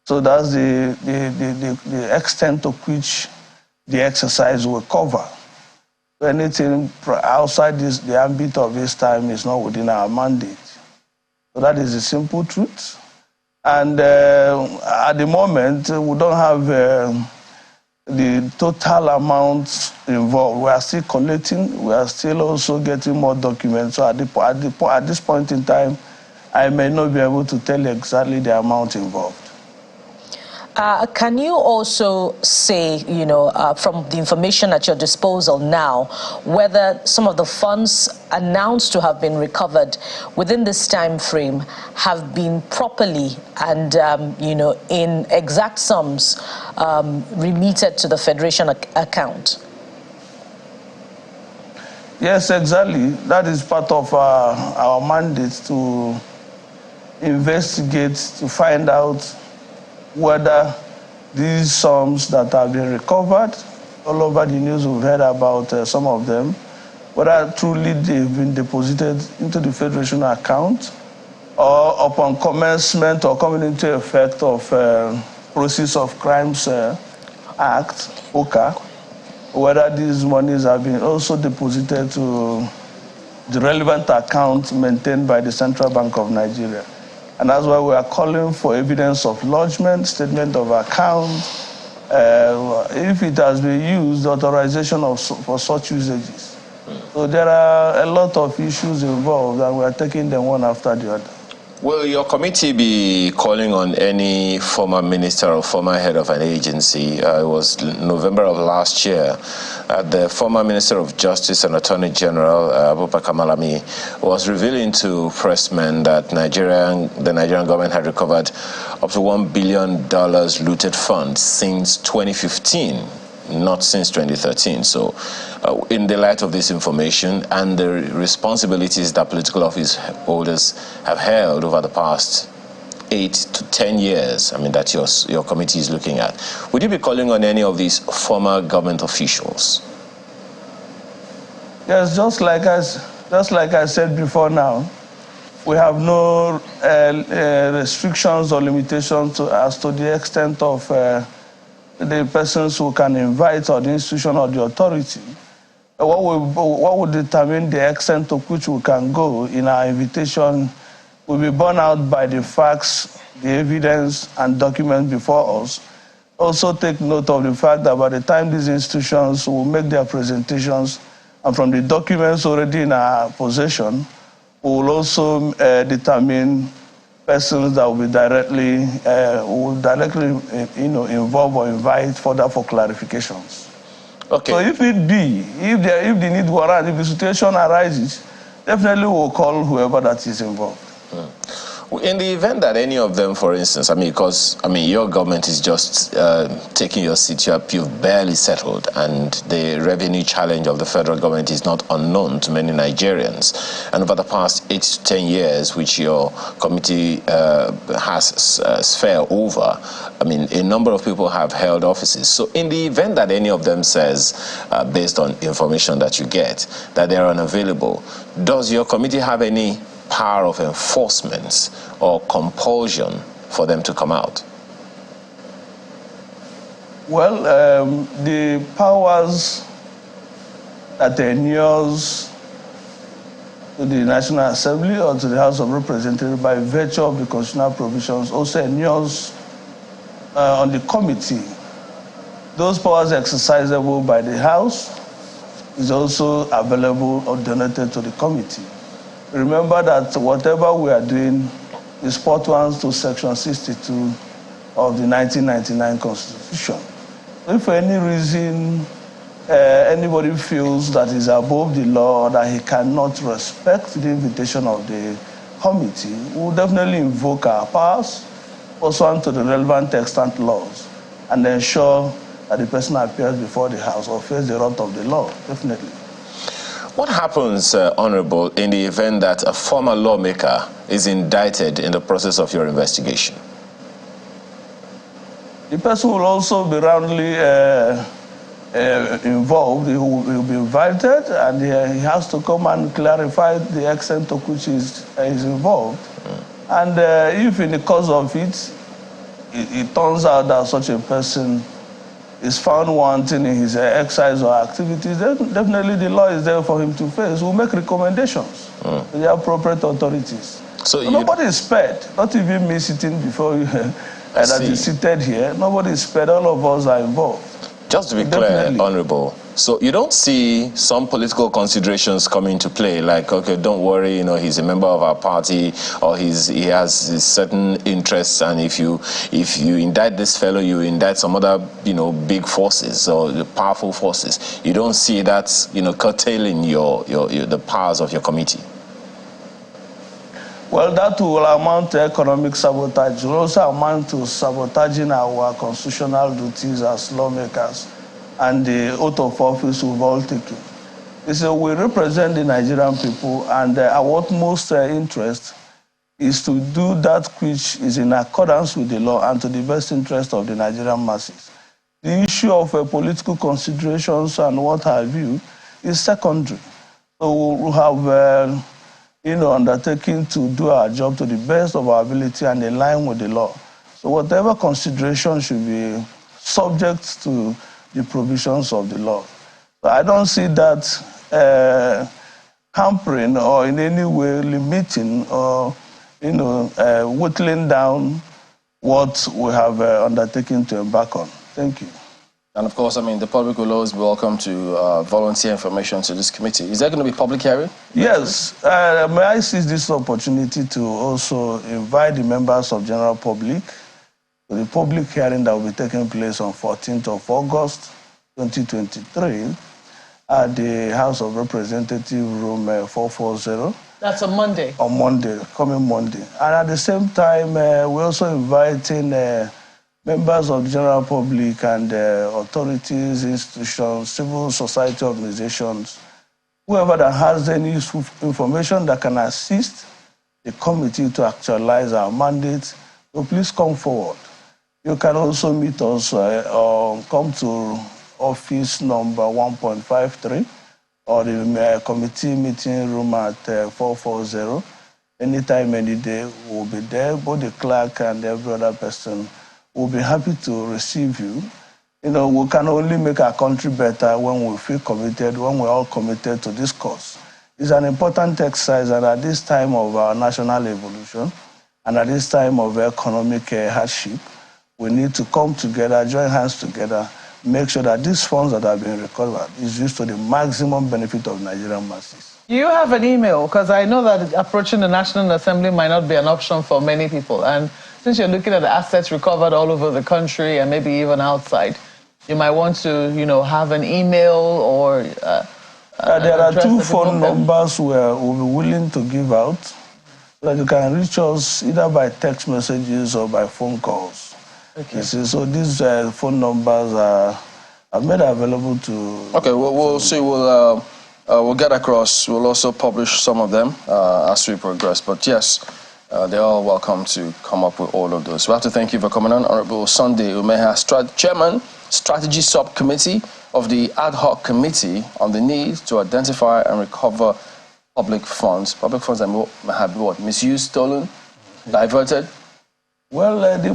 So that's the extent to which the exercise will cover. Anything outside the ambit of this time is not within our mandate. So that is the simple truth. And at the moment, we don't have the total amount involved. We are still collecting. We are still also getting more documents. So at this point in time, I may not be able to tell you exactly the amount involved. Can you also say, from the information at your disposal now, whether some of the funds announced to have been recovered within this time frame have been properly and, in exact sums remitted to the Federation account? Yes, exactly. That is part of our mandate to investigate, to find out whether these sums that have been recovered, all over the news we've heard about some of them, whether truly they've been deposited into the Federation account or upon commencement or coming into effect of Proceeds of Crimes Act, POCA, whether these monies have been also deposited to the relevant account maintained by the Central Bank of Nigeria. And that's why we are calling for evidence of lodgement, statement of account. If it has been used, authorization for such usages. So there are a lot of issues involved, and we are taking them one after the other. Will your committee be calling on any former minister or former head of an agency? It was November of last year. The former Minister of Justice and Attorney General, Abubakar Malami, was revealing to pressmen that the Nigerian government had recovered up to $1 billion looted funds since 2015. Not since 2013. So in the light of this information and the responsibilities that political office holders have held over the past 8 to 10 years, that your committee is looking at, would you be calling on any of these former government officials? Yes, just like I said before now, we have no restrictions or limitations as to the extent of the persons who can invite, or the institution or the authority. What will determine the extent to which we can go in our invitation will be borne out by the facts, the evidence, and documents before us. Also take note of the fact that by the time these institutions will make their presentations, and from the documents already in our possession, we will also determine persons that will be directly involve or invite further for clarifications. Okay. So if the need warrant, if the situation arises, definitely we'll call whoever that is involved. In the event that any of them, for instance, because your government is just taking your seat up, you've barely settled, and the revenue challenge of the federal government is not unknown to many Nigerians. And over the past 8 to 10 years, which your committee has sphere over, a number of people have held offices. So in the event that any of them says, based on information that you get, that they're unavailable, does your committee have any power of enforcement or compulsion for them to come out? Well, the powers that inures to the National Assembly or to the House of Representatives by virtue of the constitutional provisions also inures on the committee. Those powers exercisable by the House is also available or donated to the committee. Remember that whatever we are doing is pursuant to Section 62 of the 1999 Constitution. If for any reason anybody feels that is above the law or that he cannot respect the invitation of the committee, we will definitely invoke our powers pursuant to the relevant extant laws and ensure that the person appears before the House or face the wrath of the law, definitely. What happens, Honorable, in the event that a former lawmaker is indicted in the process of your investigation? The person will also be roundly involved. He will be invited, and he has to come and clarify the extent to which he is involved. And if in the course of it turns out that such a person is found wanting in his exercise or activities, then definitely the law is there for him to face. We'll make recommendations to the appropriate authorities. So nobody is spared, not even me sitting before you, that is seated here. Nobody is spared, all of us are involved. Just to be clear, Honorable, so you don't see some political considerations come into play, like, okay, don't worry, he's a member of our party, or he has certain interests, and if you indict this fellow, you indict some other, big forces or powerful forces. You don't see that, curtailing the powers of your committee. Well, that will amount to economic sabotage. It will also amount to sabotaging our constitutional duties as lawmakers and the oath of office we've all taken. So we represent the Nigerian people, and our utmost interest is to do that which is in accordance with the law and to the best interest of the Nigerian masses. The issue of political considerations and what have you is secondary. So we'll have undertaking to do our job to the best of our ability and in line with the law. So whatever consideration should be subject to the provisions of the law. So I don't see that hampering or in any way limiting or whittling down what we have undertaken to embark on. Thank you. And of course, the public will always be welcome to volunteer information to this committee. Is there going to be public hearing? Yes. May I seize this opportunity to also invite the members of general public to the public hearing that will be taking place on 14th of August, 2023 at the House of Representatives, room 440. That's on Monday? On Monday, coming Monday. And at the same time, we're also inviting members of the general public and authorities, institutions, civil society organizations, whoever that has any useful information that can assist the committee to actualize our mandate, so please come forward. You can also meet us or come to office number 1.53 or the committee meeting room at 440. Anytime, any day, we'll be there. Both the clerk and every other person will be happy to receive you. We can only make our country better when we feel committed, when we're all committed to this cause. It's an important exercise, and at this time of our national evolution, and at this time of economic hardship, we need to come together, join hands together, make sure that these funds that have been recovered is used to the maximum benefit of Nigerian masses. Do you have an email? Because I know that approaching the National Assembly might not be an option for many people. And since you're looking at the assets recovered all over the country and maybe even outside, you might want to, have an email or There are 2 phone numbers we'll be willing to give out so that you can reach us either by text messages or by phone calls. Okay. So these phone numbers are made available to... Okay, we'll see. We'll get across. We'll also publish some of them as we progress. But yes, they're all welcome to come up with all of those. We have to thank you for coming on. Honorable Sunday Umeha, Chairman, Strategy Subcommittee of the Ad Hoc Committee on the need to identify and recover public funds. Public funds that may have been what? Misused, stolen, diverted? Well, the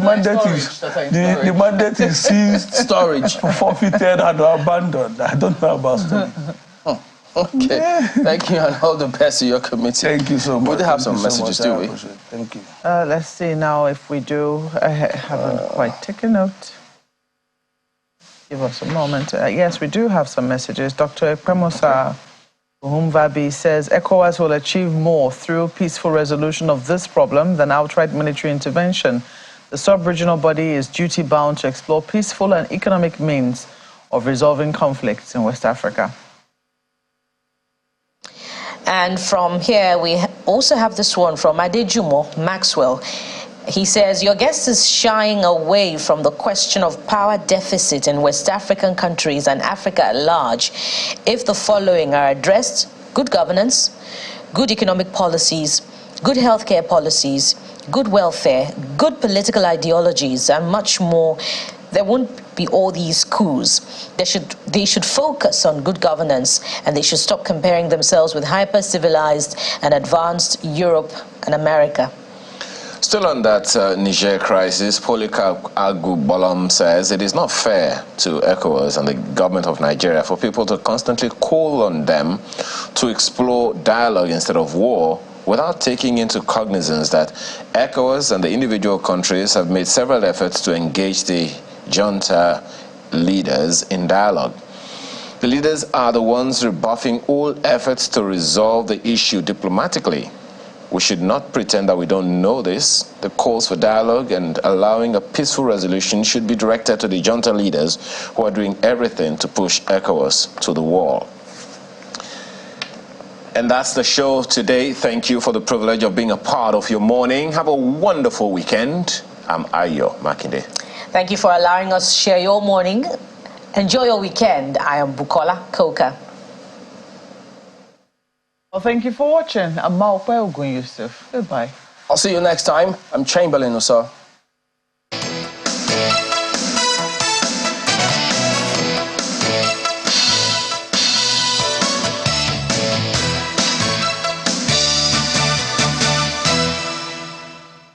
mandate is seized, storage, forfeited, and abandoned. I don't know about storage. Okay. Yeah. Thank you, and all the best to your committee. Thank you so much. We do have some messages, do we? Thank you. Let's see now if we do. I haven't quite taken note. Give us a moment. Yes, we do have some messages. Dr. Musah says ECOWAS will achieve more through peaceful resolution of this problem than outright military intervention. The sub-regional body is duty-bound to explore peaceful and economic means of resolving conflicts in West Africa. And from here, we also have this one from Adejumo Maxwell. He says, your guest is shying away from the question of power deficit in West African countries and Africa at large. If the following are addressed, good governance, good economic policies, good healthcare policies, good welfare, good political ideologies, and much more, there won't be all these coups. They should focus on good governance, and they should stop comparing themselves with hyper-civilized and advanced Europe and America. Still on that Niger crisis, Polycarp Agbolam says it is not fair to ECOWAS and the government of Nigeria for people to constantly call on them to explore dialogue instead of war without taking into cognizance that ECOWAS and the individual countries have made several efforts to engage the junta leaders in dialogue. The leaders are the ones rebuffing all efforts to resolve the issue diplomatically. We should not pretend that we don't know this. The calls for dialogue and allowing a peaceful resolution should be directed to the junta leaders who are doing everything to push ECOWAS to the wall. And that's the show today. Thank you for the privilege of being a part of your morning. Have a wonderful weekend. I'm Ayo Makinde. Thank you for allowing us to share your morning. Enjoy your weekend. I am Bukola Koka. Well, thank you for watching. I'm Maupe Ogun Yusuf. Goodbye. I'll see you next time. I'm Chamberlain Musah.